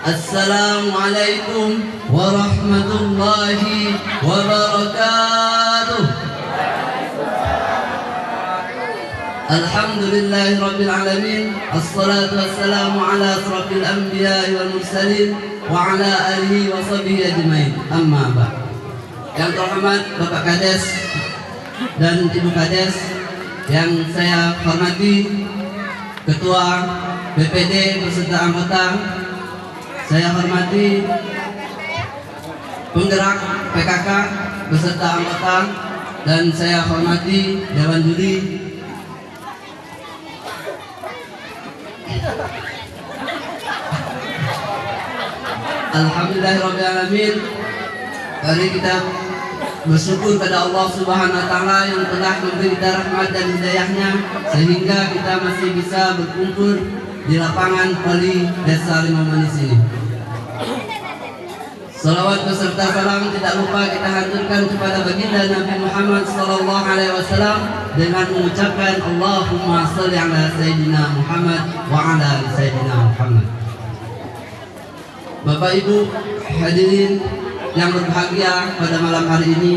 Assalamualaikum warahmatullahi wabarakatuh. Alhamdulillahirabbil alamin. Assalatu wassalamu ala asrofil anbiya wal mursalin wa ala alihi wa sahbihi ajmain. Amma ba'd. Yang terhormat Bapak Kades dan Ibu Kades yang saya hormati, Ketua BPD beserta anggota, saya hormati penggerak PKK beserta anggota, dan saya hormati Dewan Juri. Alhamdulillahirrahmanirrahim. Mari kita bersyukur pada Allah Subhanahu wa Ta'ala yang telah memberi kita rahmat dan hidayahnya sehingga kita masih bisa berkumpul di lapangan Poli Desa Limau Manis ini. Salawat beserta salam tidak lupa kita haturkan kepada baginda Nabi Muhammad SAW dengan mengucapkan Allahumma sholli ala Sayyidina Muhammad wa ala ali Sayyidina Muhammad. Bapak Ibu hadirin yang berbahagia pada malam hari ini,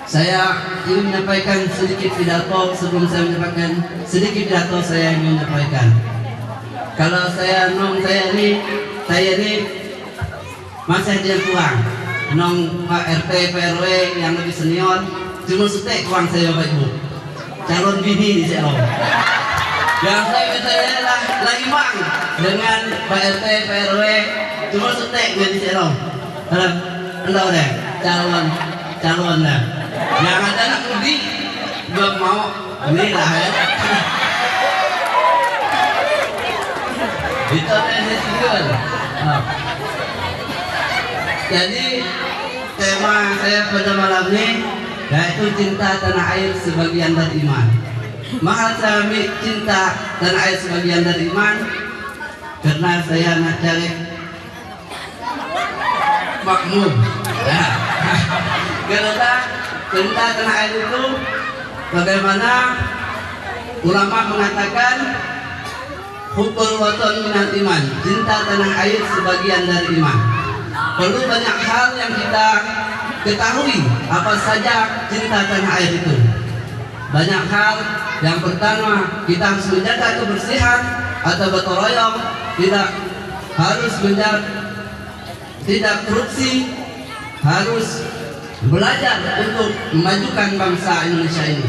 saya ingin menyampaikan sedikit pidato. Sebelum saya menyampaikan sedikit pidato, saya ingin menyampaikan kalau saya ini masih dia kurang nong Pak RT PRW yang lebih senior cuma setek kurang saya Bapak Ibu calon bini di Selong. Yang saya lagi bang dengan Pak RT PRW cuma setek di Selong. Enggak deh calon lah. Yang ada anak mudik belum mau ini lah ya. Itu tinggal. Jadi tema saya pada malam ini yaitu cinta tanah air sebagian dari iman. Maka saya cinta tanah air sebagian dari iman karena saya nak cari makmur. Ya. Karena cinta tanah air itu bagaimana ulama mengatakan hubbul watan minal iman, cinta tanah air sebagian dari iman. Perlu banyak hal yang kita ketahui apa saja cinta tanah air itu. Banyak hal. Yang pertama, kita harus menjaga kebersihan atau gotong royong, tidak harus tidak korupsi, harus belajar untuk memajukan bangsa Indonesia ini.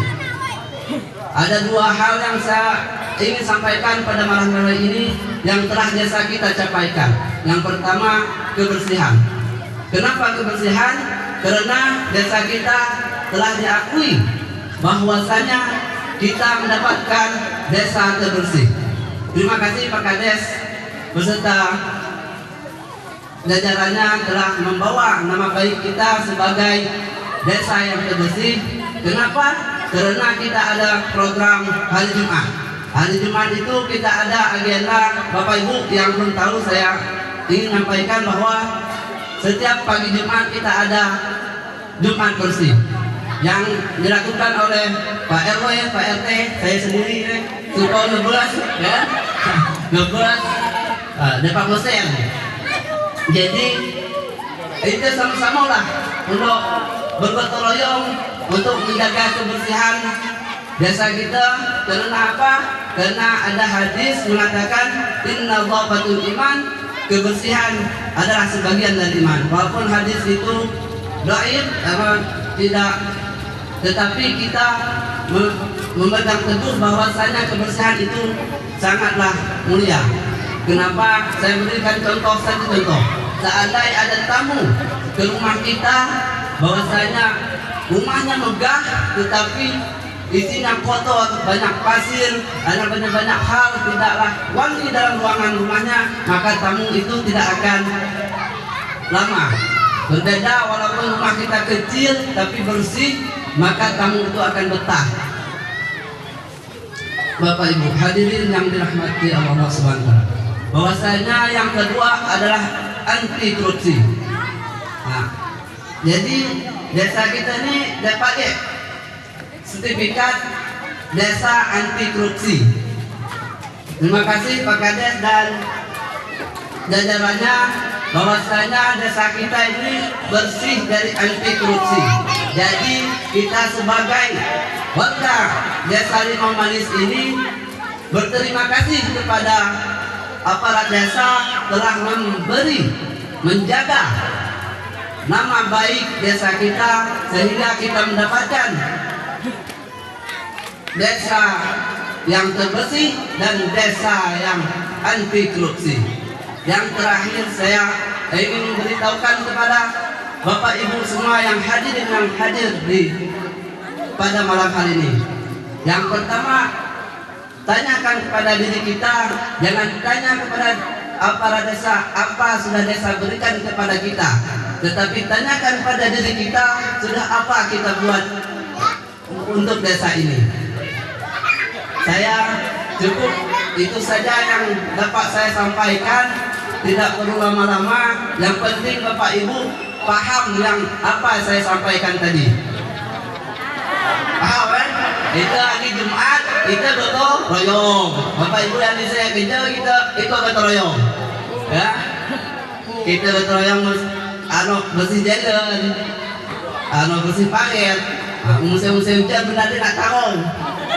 Ada dua hal yang saya ingin sampaikan pada malam hari ini yang telah desa kita capaikan. Yang pertama, kebersihan. Kenapa kebersihan? Karena desa kita telah diakui bahwasanya kita mendapatkan desa terbersih. Terima kasih Pak Kades beserta jajarannya telah membawa nama baik kita sebagai desa yang terbersih. Kenapa? Karena kita ada program hari Jumat. Hari Jumat itu kita ada agenda. Bapak Ibu yang belum tahu, saya ingin menyampaikan bahwa setiap pagi Jumat kita ada Jumat bersih yang dilakukan oleh Pak RW, Pak RT, saya sendiri suka ngebelas ya, ngebelas Depak Mosen. Jadi itu sama-sama lah untuk bergotong royong untuk menjaga kebersihan desa kita. Karena apa? Karena ada hadis mengatakan inna dhafatul iman, kebersihan adalah sebagian dari iman. Walaupun hadis itu dhaif, tidak, tetapi kita memegang teguh bahwasanya kebersihan itu sangatlah mulia. Kenapa? Saya berikan contoh satu contoh. Seandainya ada tamu ke rumah kita, bahwasanya rumahnya megah tetapi isinya kotor, banyak pasir, ada banyak hal tidaklah wangi dalam ruangan rumahnya, maka tamu itu tidak akan lama. Berbeda walaupun rumah kita kecil tapi bersih, maka tamu itu akan betah. Bapak Ibu hadirin yang dirahmati Allah Subhanahu wa Ta'ala, bahwasanya yang kedua adalah anti korupsi. Nah, jadi desa kita ini dapat sertifikat desa anti korupsi. Terima kasih Pak Kades dan jajarannya bahwasanya desa kita ini bersih dari anti korupsi. Jadi kita sebagai warga Desa Limau Manis ini berterima kasih kepada aparat desa telah menjaga nama baik desa kita sehingga kita mendapatkan desa yang terbersih dan desa yang anti korupsi. Yang terakhir saya ingin memberitahukan kepada Bapak Ibu semua yang hadir pada malam hari ini. Yang pertama, tanyakan kepada diri kita, jangan tanya kepada aparat desa apa sudah desa berikan kepada kita, tetapi tanyakan pada diri kita sudah apa kita buat untuk desa ini. Saya cukup itu saja yang dapat saya sampaikan, tidak perlu lama-lama. Yang penting Bapak Ibu paham yang apa saya sampaikan tadi. Paham kan? Itu hari Jumat kita gotong royong. Bapak Ibu yang di saya kerja kita ikut gotong royong. Ya, kita gotong royong bersih jalan, bersih paket. Musim-musim hujan benar nak tarong.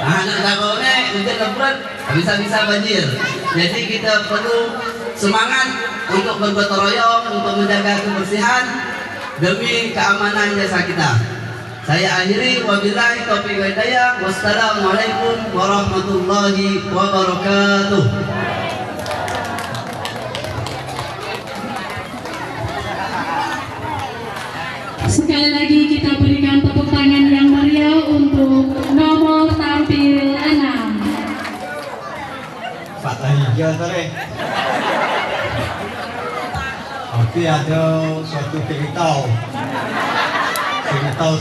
Nak tarongnya hujan lebat bisa banjir. Jadi kita perlu semangat untuk bergotong royong untuk menjaga kebersihan demi keamanan desa kita. Saya akhiri, wabillahi taufiq wal hidayah. Wassalamualaikum warahmatullahi wabarakatuh. Sekali lagi kita berikan tepuk tangan yang meriah untuk nomor tampil 6. Patah hijau tadi. Tapi ada suatu cerita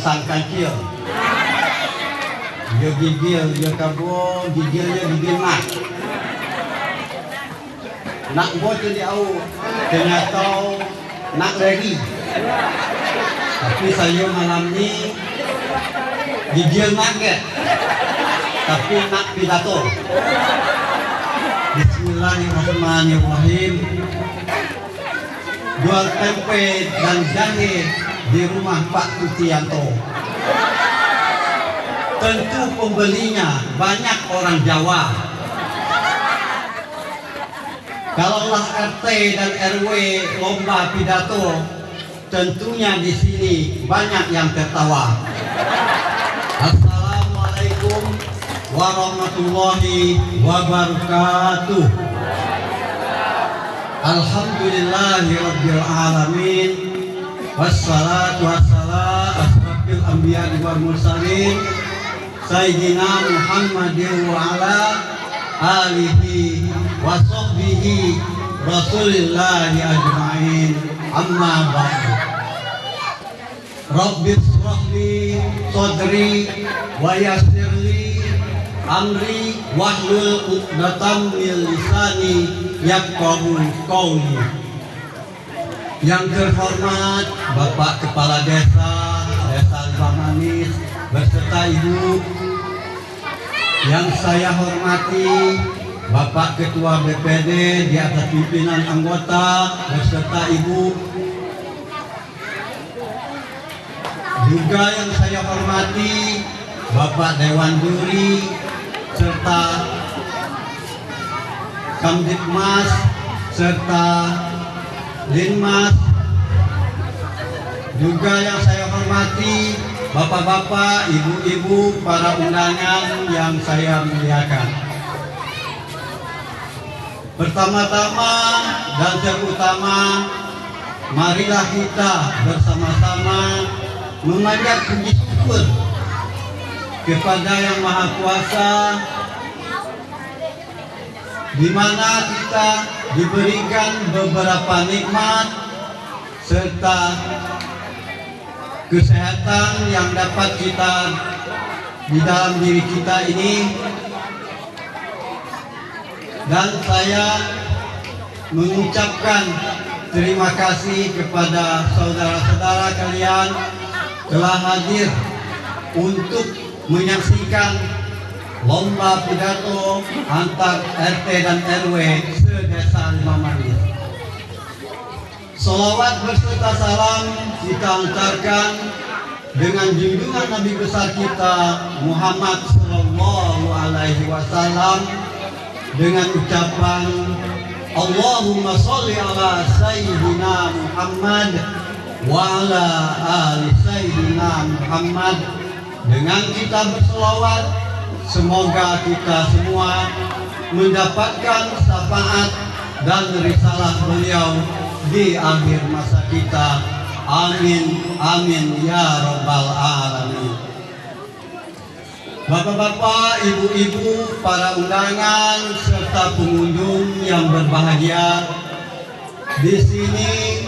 sang kancil. Dia gigil, dia kabur, gigilnya gigil mak. Nak buat dia tahu, ternyata nak lagi. Tapi saya malam ni gigil mak ke, tapi nak pidato. Bismillahirrahmanirrahim. Jual tempe dan jahe di rumah Pak Tutianto. Tentu pembelinya banyak orang Jawa. Kalaulah RT dan RW lomba pidato, tentunya di sini banyak yang tertawa. Assalamualaikum warahmatullahi wabarakatuh. Alhamdulillahirabbil alamin. Wassalatu wassalamu asrafil anbiya'i wal mursalin sayyidina Muhammadin wa ala alihi wa sahbihi rasulillahi ajma'in. Amma ba'du. Rabbi shrahli sadri wa yassirli amri wahlul 'uqdatam min lisani yafqahu qawli. Yang terhormat Bapak Kepala Desa Limau Manis beserta Ibu. Yang saya hormati Bapak Ketua BPD di atas pimpinan anggota beserta Ibu. Juga yang saya hormati Bapak Dewan Juri serta Kamdikmas serta Linmas. Juga yang saya hormati bapak-bapak, ibu-ibu, para undangan yang saya muliakan. Pertama-tama dan terutama, marilah kita bersama-sama memanjat puji syukur kepada Yang Maha Kuasa, di mana kita diberikan beberapa nikmat serta kesehatan yang dapat kita di dalam diri kita ini. Dan saya mengucapkan terima kasih kepada saudara-saudara kalian telah hadir untuk menyaksikan lomba pidato antar RT dan RW se-Desa Limau Manis. Salawat berserta salam kita antarkan dengan junjungan Nabi besar kita Muhammad Sallallahu Alaihi Wasallam dengan ucapan Allahumma sholli ala Sayyidina Muhammad wa ala ali Sayyidina Muhammad. Dengan kita berselawat, semoga kita semua mendapatkan syafaat dan risalah beliau di akhir masa kita. Amin, amin ya rabbal alamin. Bapak-bapak, ibu-ibu, para undangan serta pengunjung yang berbahagia, di sini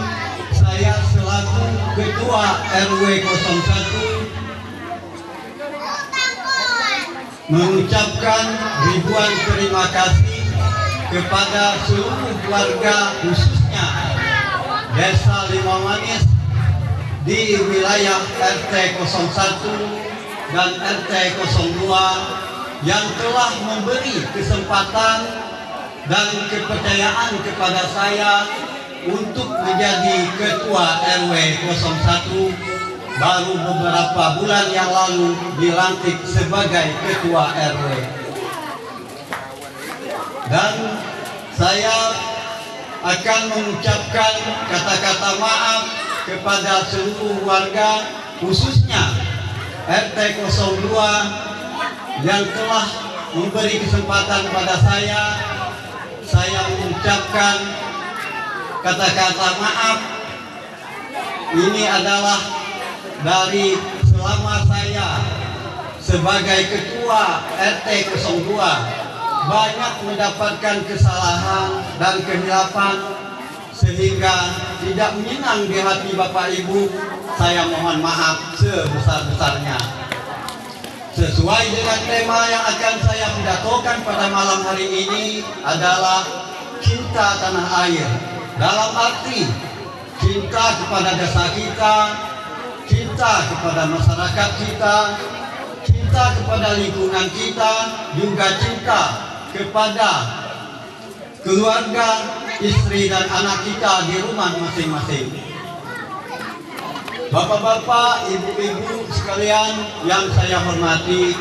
saya selaku Ketua RW 01 mengucapkan ribuan terima kasih kepada seluruh warga, khususnya Desa Limau Manis di wilayah RT 01 dan RT 02 yang telah memberi kesempatan dan kepercayaan kepada saya untuk menjadi Ketua RW 01 baru beberapa bulan yang lalu dilantik sebagai Ketua RW. Dan saya akan mengucapkan kata-kata maaf kepada seluruh warga, khususnya RT 02 yang telah memberi kesempatan pada saya mengucapkan kata-kata maaf. Ini adalah dari selama saya sebagai Ketua RT 02 banyak mendapatkan kesalahan dan kehilapan sehingga tidak menyenang di hati Bapak Ibu. Saya mohon maaf sebesar-besarnya. Sesuai dengan tema yang akan saya pidatokan pada malam hari ini adalah cinta tanah air. Dalam arti cinta kepada desa kita, cinta kepada masyarakat kita, cinta kepada lingkungan kita, juga cinta kepada keluarga, istri dan anak kita di rumah masing-masing. Bapak-bapak, ibu-ibu sekalian yang saya hormati,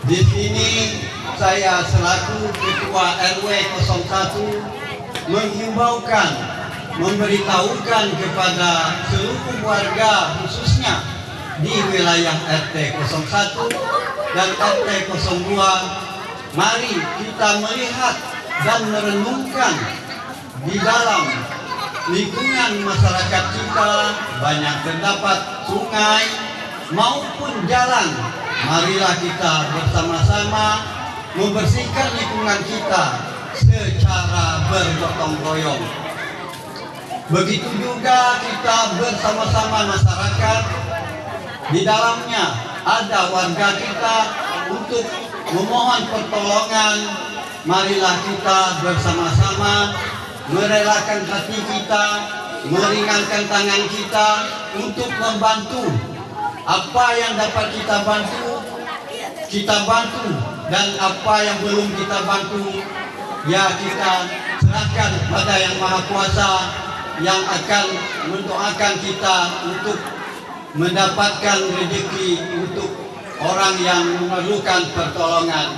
di sini saya selaku Ketua RW 01 menghimbaukan, memberitahukan kepada seluruh warga, khususnya di wilayah RT 01 dan RT 02, mari kita melihat dan merenungkan di dalam lingkungan masyarakat kita banyak terdapat sungai maupun jalan. Marilah kita bersama-sama membersihkan lingkungan kita secara bergotong royong. Begitu juga kita bersama-sama masyarakat, di dalamnya ada warga kita untuk memohon pertolongan. Marilah kita bersama-sama merelakan hati kita, meringankan tangan kita untuk membantu. Apa yang dapat kita bantu, dan apa yang belum kita bantu, ya kita serahkan pada Yang Maha Kuasa yang akan mendoakan kita untuk mendapatkan rezeki untuk orang yang memerlukan pertolongan.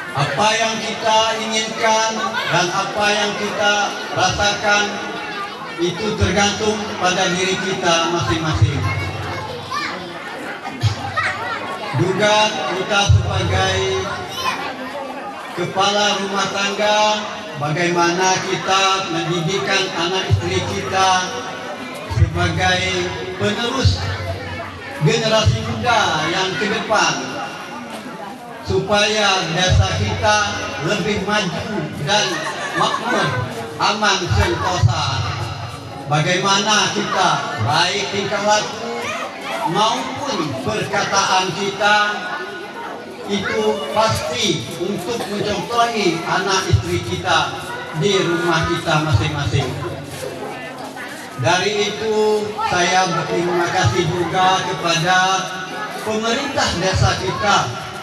Apa yang kita inginkan dan apa yang kita rasakan itu tergantung pada diri kita masing-masing. Juga kita sebagai kepala rumah tangga, bagaimana kita mendidikkan anak istri kita sebagai penerus generasi muda yang ke depan, supaya desa kita lebih maju dan makmur, aman, sentosa. Bagaimana kita baik tingkah laku maupun perkataan kita itu pasti untuk mencontohi anak istri kita di rumah kita masing-masing. Dari itu saya berterima kasih juga kepada pemerintah desa kita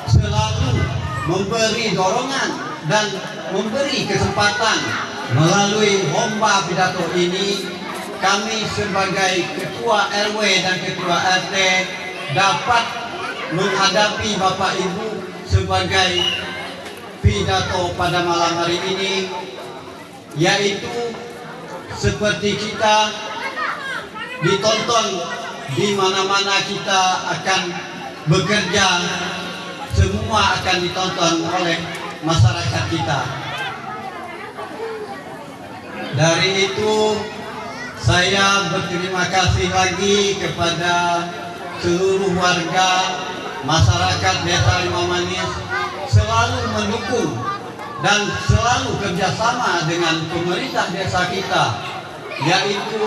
selalu memberi dorongan dan memberi kesempatan melalui lomba pidato ini, kami sebagai ketua RW dan ketua RT dapat menghadapi Bapak Ibu sebagai pidato pada malam hari ini, yaitu seperti kita ditonton di mana-mana kita akan bekerja, semua akan ditonton oleh masyarakat kita. Dari itu saya berterima kasih lagi kepada seluruh warga masyarakat Desa Limau Manis selalu mendukung dan selalu kerjasama dengan pemerintah desa kita, yaitu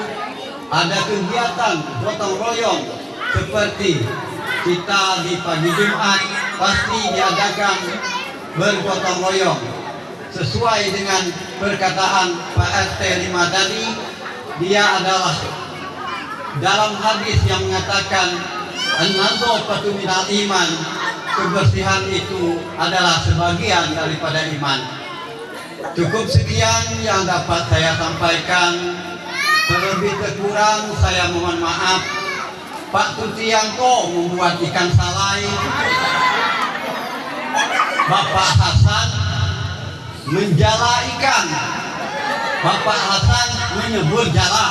ada kegiatan gotong royong seperti kita di pagi Jumat pasti diadakan bergotong royong sesuai dengan perkataan Pak RT 5 tadi. Dia adalah dalam hadis yang mengatakan an-nadhafatu minal iman, kebersihan itu adalah sebagian daripada iman. Cukup sekian yang dapat saya sampaikan. Terlebih kekurang saya mohon maaf. Pak Tutianto membuat ikan salai, Bapak Hasan menjala ikan, Bapak Hasan menyebur jala.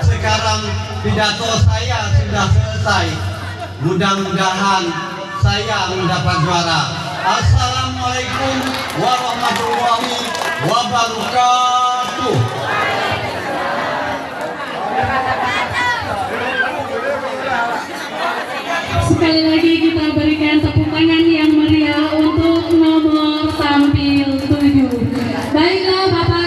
Sekarang pidato saya sudah selesai. Mudah-mudahan saya mendapat juara. Assalamualaikum warahmatullahi wabarakatuh. Sekali lagi kita berikan tepuk tangan yang meriah untuk nomor tampil 7. Baiklah Bapak.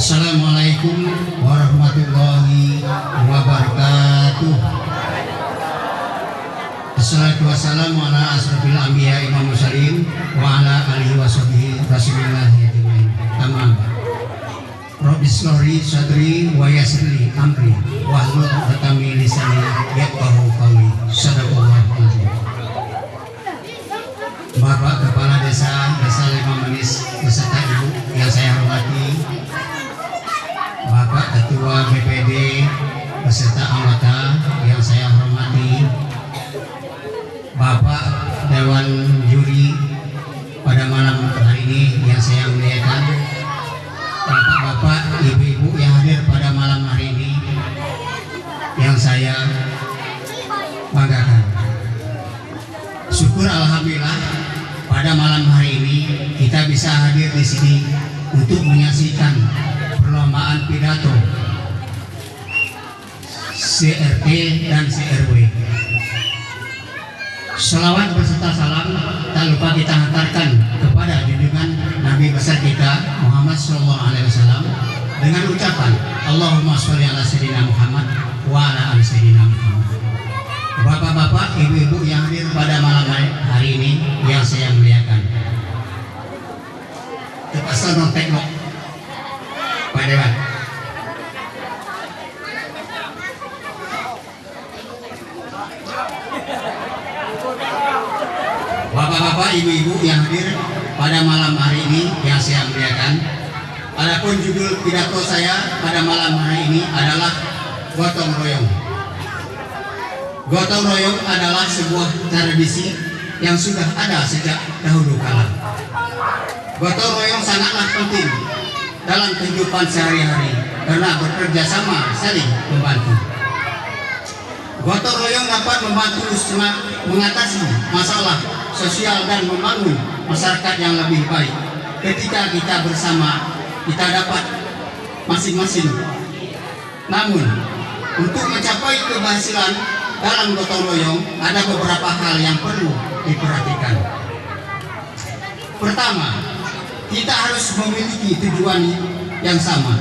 Assalamualaikum warahmatullahi wabarakatuh. Assalatu wassalamu ala asrafil anbiya imam mursalin wa ala alihi wa sahbihi rasulillah ajmain. Amma ba'd. Rabbi shrah sadri wa yassir li amri wahlul 'uqdatam min lisani yafqahu qawli. Sadaqallahu azim. Bapak Kepala Desa Limau Manis beserta Ibu yang saya hormati, Bapak Ketua BPD beserta anggota yang saya hormati, Bapak Dewan Juri pada malam hari ini yang saya muliakan, Bapak-bapak, ibu-ibu yang hadir pada malam hari ini yang saya banggakan. Syukur alhamdulillah pada malam hari ini kita bisa hadir di sini untuk menyaksikan perlombaan pidato CRT dan CRW. Salawat beserta salam tak lupa kita hantarkan kepada junjungan Nabi besar kita Muhammad SAW dengan ucapan Allahumma sholli ala sayyidina Muhammad wa ala ali sayyidina Muhammad. Bapak-bapak, ibu-ibu yang hadir pada malam hari ini yang saya muliakan, terpasang non teknik Pak Dewan. Bapak-bapak, ibu-ibu yang hadir pada malam hari ini yang saya muliakan, adapun judul pidato saya pada malam hari ini adalah gotong royong. Gotong royong adalah sebuah tradisi yang sudah ada sejak dahulu kala. Gotong royong sangatlah penting dalam kehidupan sehari-hari karena bekerja sama saling membantu. Gotong royong dapat membantu mengatasi masalah sosial dan membangun masyarakat yang lebih baik. Ketika kita bersama, kita dapat masing-masing. Namun, untuk mencapai keberhasilan dalam gotong royong ada beberapa hal yang perlu diperhatikan. Pertama, kita harus memiliki tujuan yang sama.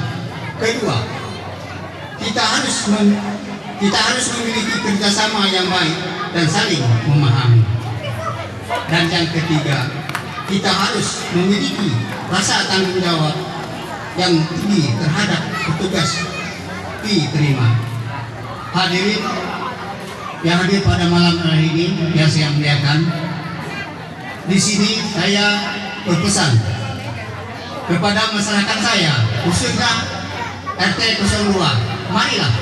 Kedua, kita harus memiliki kerjasama yang baik dan saling memahami. Dan yang ketiga, kita harus memiliki rasa tanggung jawab yang tinggi terhadap petugas diterima. Hadirin yang hadir pada malam hari ini yang saya muliakan, di sini saya berpesan kepada masyarakat saya, khususnya RT 02, marilah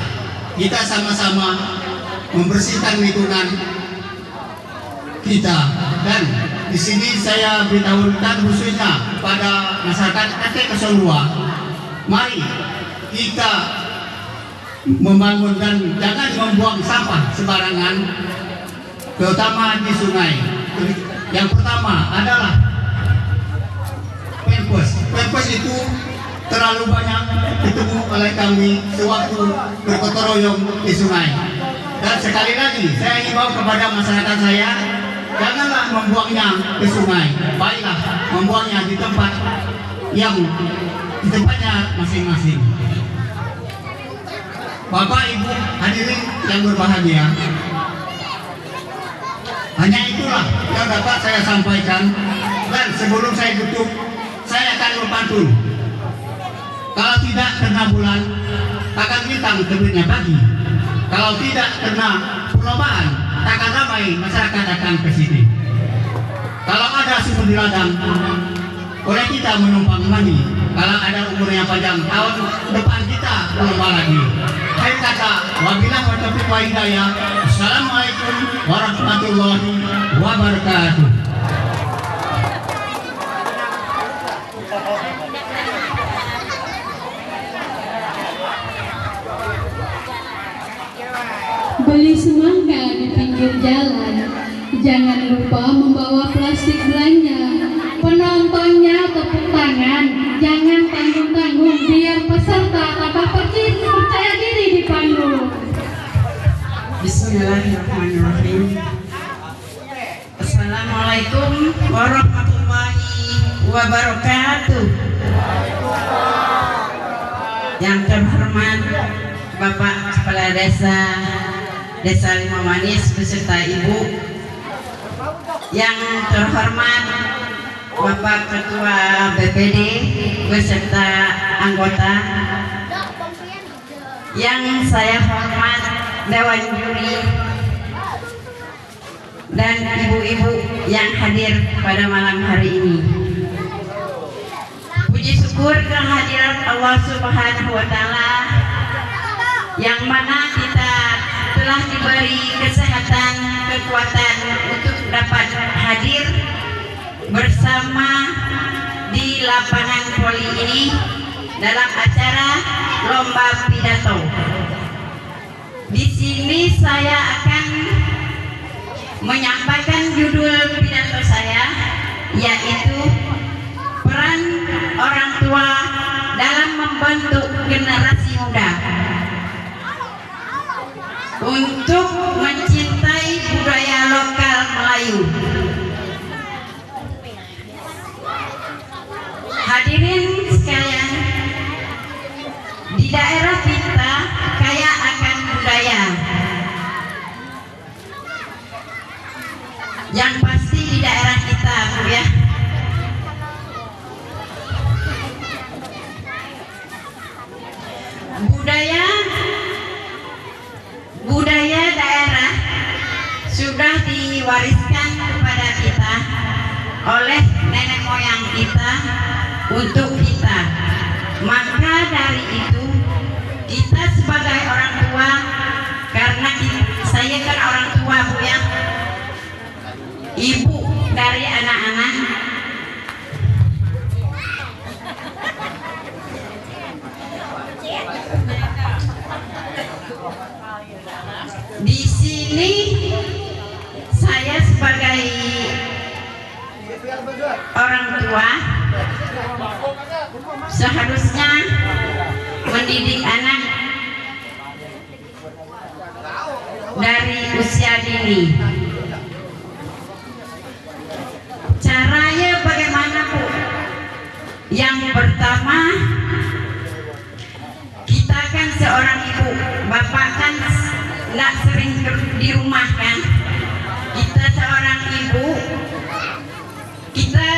kita sama-sama membersihkan lingkungan kita. Dan di sini saya beritahukan khususnya pada masyarakat RT 02, mari kita membangun dan jangan membuang sampah sembarangan, terutama di sungai. Yang pertama adalah pempes itu terlalu banyak ketemu oleh kami sewaktu bergotong royong di sungai. Dan sekali lagi saya himbau kepada masyarakat saya, janganlah membuangnya ke sungai, baiklah membuangnya di tempat yang di tempatnya masing-masing. Bapak Ibu hadirin yang berbahagia, hanya itulah yang dapat saya sampaikan. Dan sebelum saya tutup, saya akan berpantun. Kalau tidak kena bulan, takkan bintang terbitnya pagi. Kalau tidak kena perlombaan, takkan ramai masyarakat akan ke sini. Kalau ada sumur di ladang, boleh kita menumpang mandi. Kalau ada umurnya panjang, tahun depan kita berlomba lagi. Saya kata, wabillahi taufiq wal hidayah. Assalamualaikum warahmatullahi wabarakatuh. Beli semangka di pinggir jalan, jangan lupa membawa plastik belanja. Penontonnya tepuk tangan, jangan tanggung-tanggung, biar peserta tambah percaya diri di panggung. Bismillahirrahmanirrahim. Assalamualaikum warahmatullahi wabarakatuh. Yang terhormat Bapak Kepala Desa Limamanis beserta Ibu. Yang terhormat Bapak Ketua BPD beserta anggota. Yang saya hormat Dewan Juri dan ibu-ibu yang hadir pada malam hari ini. Puji syukur kehadiran Allah Subhanahu wa Ta'ala, yang mana kita telah diberi kesehatan, kekuatan untuk dapat hadir bersama di lapangan poli ini dalam acara lomba pidato. Di sini saya akan menyampaikan judul pidato saya, yaitu peran orang tua dalam membentuk generasi muda untuk mencintai budaya lokal Melayu. Hadirin sekalian, di daerah kita kaya akan budaya. Yang pasti di daerah kita, Bu, ya. Budaya daerah sudah diwariskan kepada kita oleh nenek moyang kita untuk kita. Maka dari itu kita sebagai orang tua, karena saya kan orang tua, Bu, ya, ibu dari anak-anak, di sini saya sebagai orang tua seharusnya mendidik anak dari usia dini. Caranya bagaimana, Bu? Yang pertama, kita kan seorang ibu, bapak kan nggak sering di rumah kan. Kita seorang ibu, kita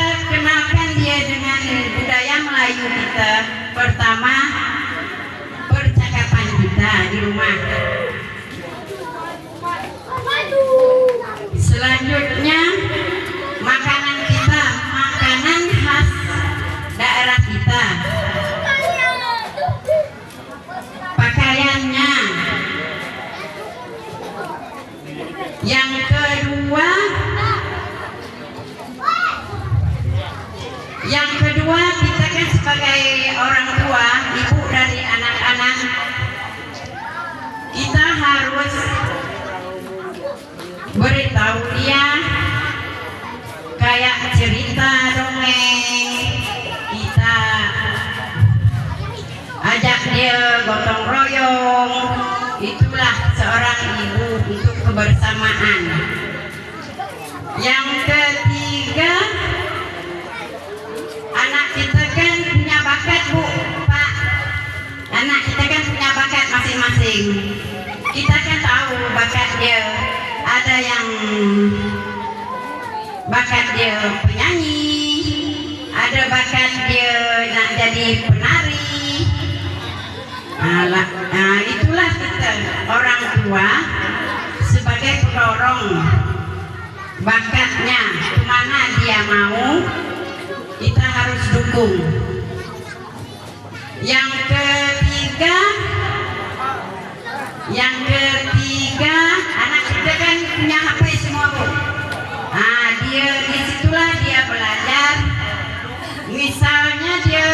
dia gotong royong. Itulah seorang ibu untuk kebersamaan. Yang ketiga, anak kita kan punya bakat, Bu, Pak. Anak kita kan punya bakat masing-masing. Kita kan tahu bakat dia. Ada yang bakat dia penyanyi, ada bakat dia nak jadi penari. Itulah kita orang tua sebagai pendorong bakatnya kemana dia mau, kita harus dukung. Yang ketiga, anak kita kan punya HP semua, Bu. Dia disitulah dia belajar. Misalnya dia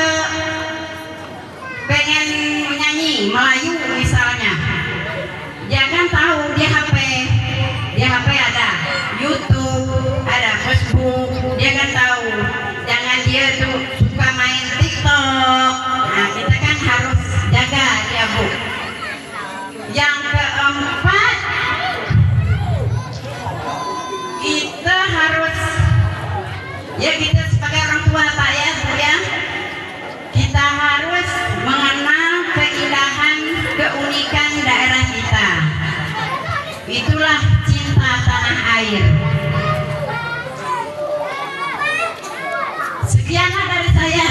pengen menyanyi Melayu misalnya, dia kan tahu di HP ada YouTube, ada Facebook, dia kan tahu. Jangan dia tuh suka main TikTok. Kita kan harus jaga dia, Bu. Yang keempat, kita harus, ya kita sebagai orang tua, Pak, ya, Bu, ya, kita harus mengenal keindahan, keunikan daerah kita. Itulah cinta tanah air. Sekianlah dari saya.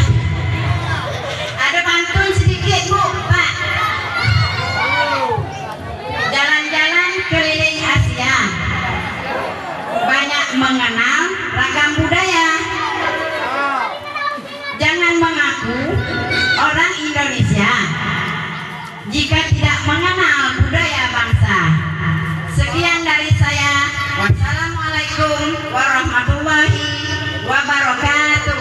Ada pantun sedikit, Bu, Pak. Jalan-jalan keliling Asia, banyak mengenal ragam budaya. Jangan mengaku orang Indonesia jika tidak mengenal budaya bangsa. Sekian dari saya. Wassalamualaikum warahmatullahi wabarakatuh.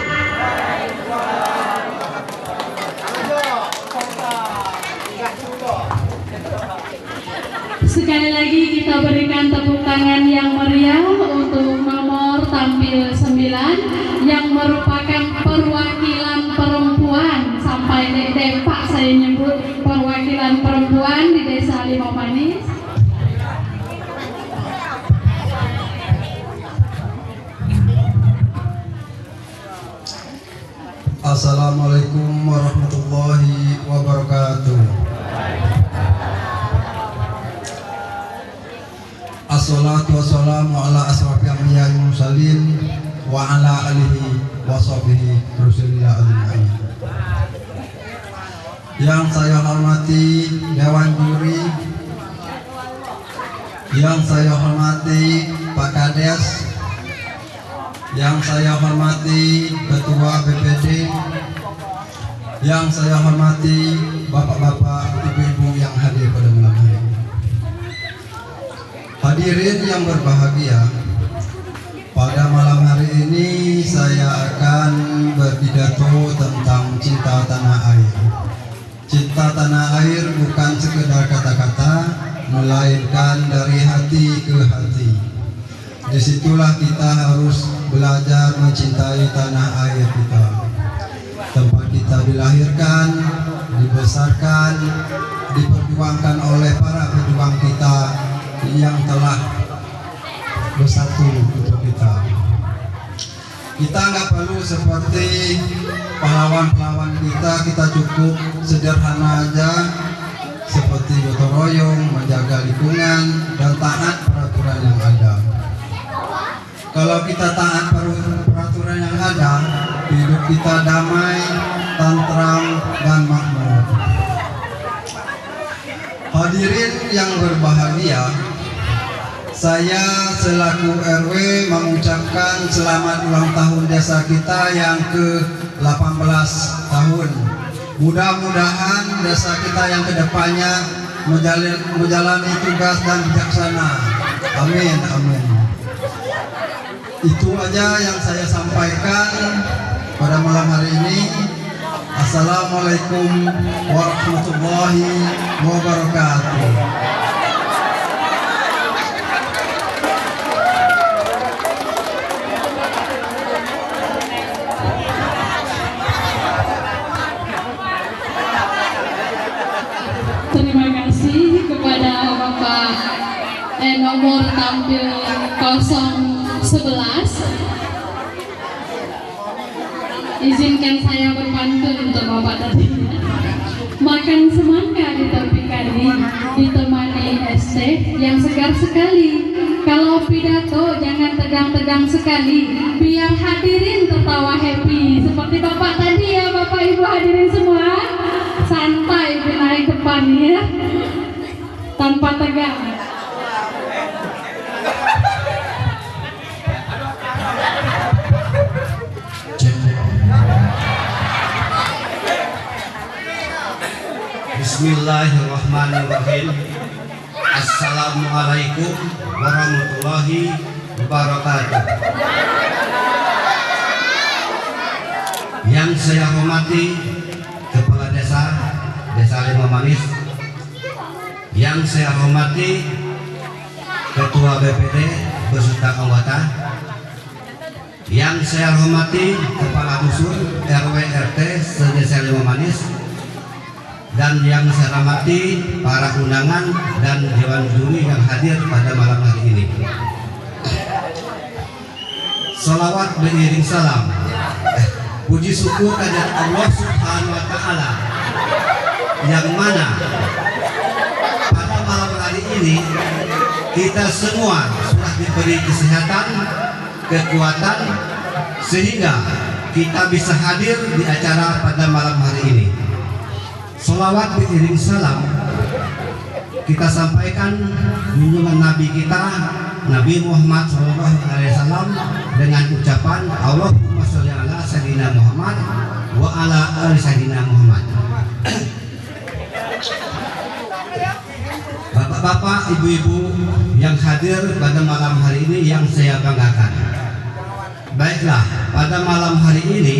Sekali lagi kita berikan tepuk tangan yang meriah untuk nomor tampil 9 yang merupakan perwakilan perempuan. Sampai dek Pak saya nyebut perwakilan perempuan di Desa Limau Manis. Assalamualaikum warahmatullahi wabarakatuh. Assalatu wassalamu ala asrafil anbiya'i wal mursalin wa ala alihi wa sahbihi rasulillah ajma'in. Yang saya hormati Dewan Juri, yang saya hormati Pak Kades, yang saya hormati Ketua BPD, yang saya hormati Bapak-bapak, Ibu-ibu yang hadir pada malam hari ini. Hadirin yang berbahagia, pada malam hari ini saya akan berpidato tentang cinta tanah air. Cinta tanah air bukan sekedar kata-kata, melainkan dari hati ke hati. Disitulah kita harus belajar mencintai tanah air kita, tempat kita dilahirkan, dibesarkan, diperjuangkan oleh para pejuang kita yang telah bersatu untuk kita. Kita nggak perlu seperti pahlawan-pahlawan kita cukup sederhana aja, seperti gotong royong, menjaga lingkungan, dan taat peraturan yang ada. Kalau kita taat peraturan yang ada, hidup kita damai, tentram, dan makmur. Hadirin yang berbahagia, saya selaku RW mengucapkan selamat ulang tahun desa kita yang ke-18 tahun. Mudah-mudahan desa kita yang kedepannya menjalani tugas dan bijaksana. Amin, amin. Itu aja yang saya sampaikan pada malam hari ini. Assalamualaikum warahmatullahi wabarakatuh. nomor tampil 011. Izinkan saya berpantun untuk Bapak tadi. Makan semangka di tepi kali, ditemani es teh yang segar sekali. Kalau pidato jangan tegang-tegang sekali, biar hadirin tertawa happy. Seperti Bapak tadi ya, Bapak Ibu hadirin semua. Santai naik depan ya, tanpa tegang. Bismillahirrahmanirrahim. Assalamualaikum warahmatullahi wabarakatuh. Yang saya hormati Kepala Desa Limau Manis, yang saya hormati Ketua BPD beserta anggota, yang saya hormati Kepala Dusun RW RT se-Desa Limau Manis, dan yang saya hormati para undangan dan dewan juri yang hadir pada malam hari ini. Salawat beriring salam, puji syukur kehadirat Allah Subhanahu wa Ta'ala, yang mana pada malam hari ini kita semua sudah diberi kesehatan, kekuatan, sehingga kita bisa hadir di acara pada malam hari ini. Salawat beriring salam kita sampaikan junjungan Nabi kita Nabi Muhammad SAW dengan ucapan Allahumma sholli ala sayyidina Muhammad wa ala ali sayyidina Muhammad. Bapak-bapak, ibu-ibu yang hadir pada malam hari ini yang saya banggakan. Baiklah, pada malam hari ini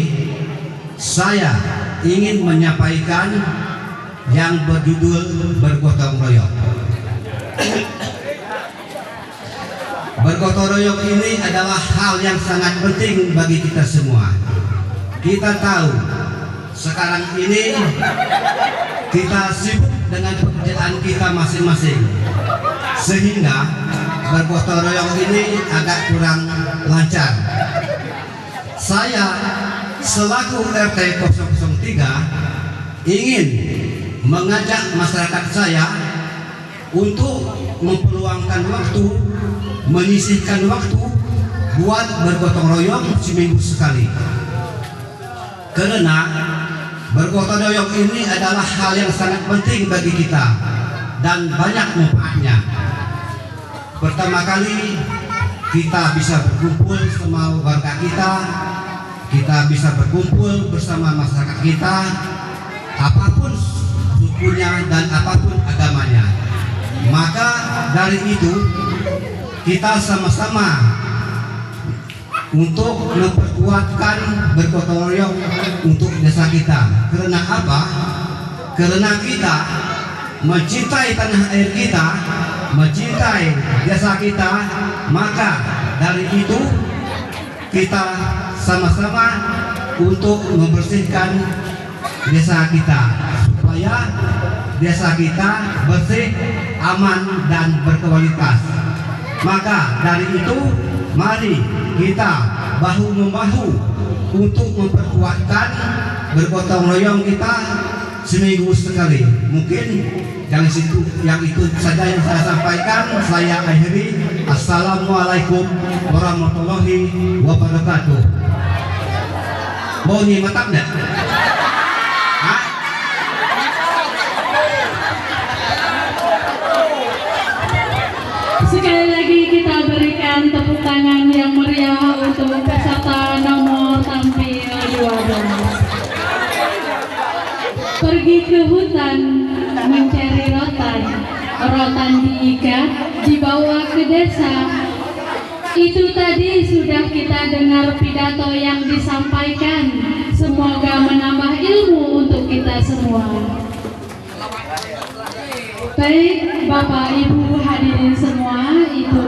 saya ingin menyampaikan yang berjudul bergotong royong. Bergotong royong ini adalah hal yang sangat penting bagi kita semua. Kita tahu sekarang ini kita sibuk dengan pekerjaan kita masing-masing, sehingga bergotong royong ini agak kurang lancar. Saya selaku RT 003 ingin mengajak masyarakat saya untuk mempeluangkan waktu, menyisihkan waktu buat bergotong royong seminggu sekali. Karena bergotong royong ini adalah hal yang sangat penting bagi kita dan banyak manfaatnya. Pertama kali kita bisa berkumpul sama warga kita bisa berkumpul bersama masyarakat kita, apapun sukunya dan apapun agamanya. Maka dari itu kita sama-sama untuk memperkuatkan bergotong royong untuk desa kita. Karena apa? Karena kita mencintai tanah air kita, mencintai desa kita. Maka dari itu kita sama-sama untuk membersihkan desa kita supaya desa kita bersih, aman dan berkualitas. Maka dari itu mari kita bahu-membahu untuk memperkuatkan bergotong royong kita seminggu sekali. Mungkin yang itu saja yang saya sampaikan. Saya akhiri. Assalamualaikum warahmatullahi wabarakatuh. Mau nyimatap enggak? Sekali lagi kita berikan tepuk tangan yang meriah untuk peserta nomor tampil 12. Pergi ke hutan mencari rotan, rotan diikat dibawa ke desa. Itu tadi sudah kita dengar pidato yang disampaikan. Semoga menambah ilmu untuk kita semua. Baik, Bapak Ibu hadirin semua, itu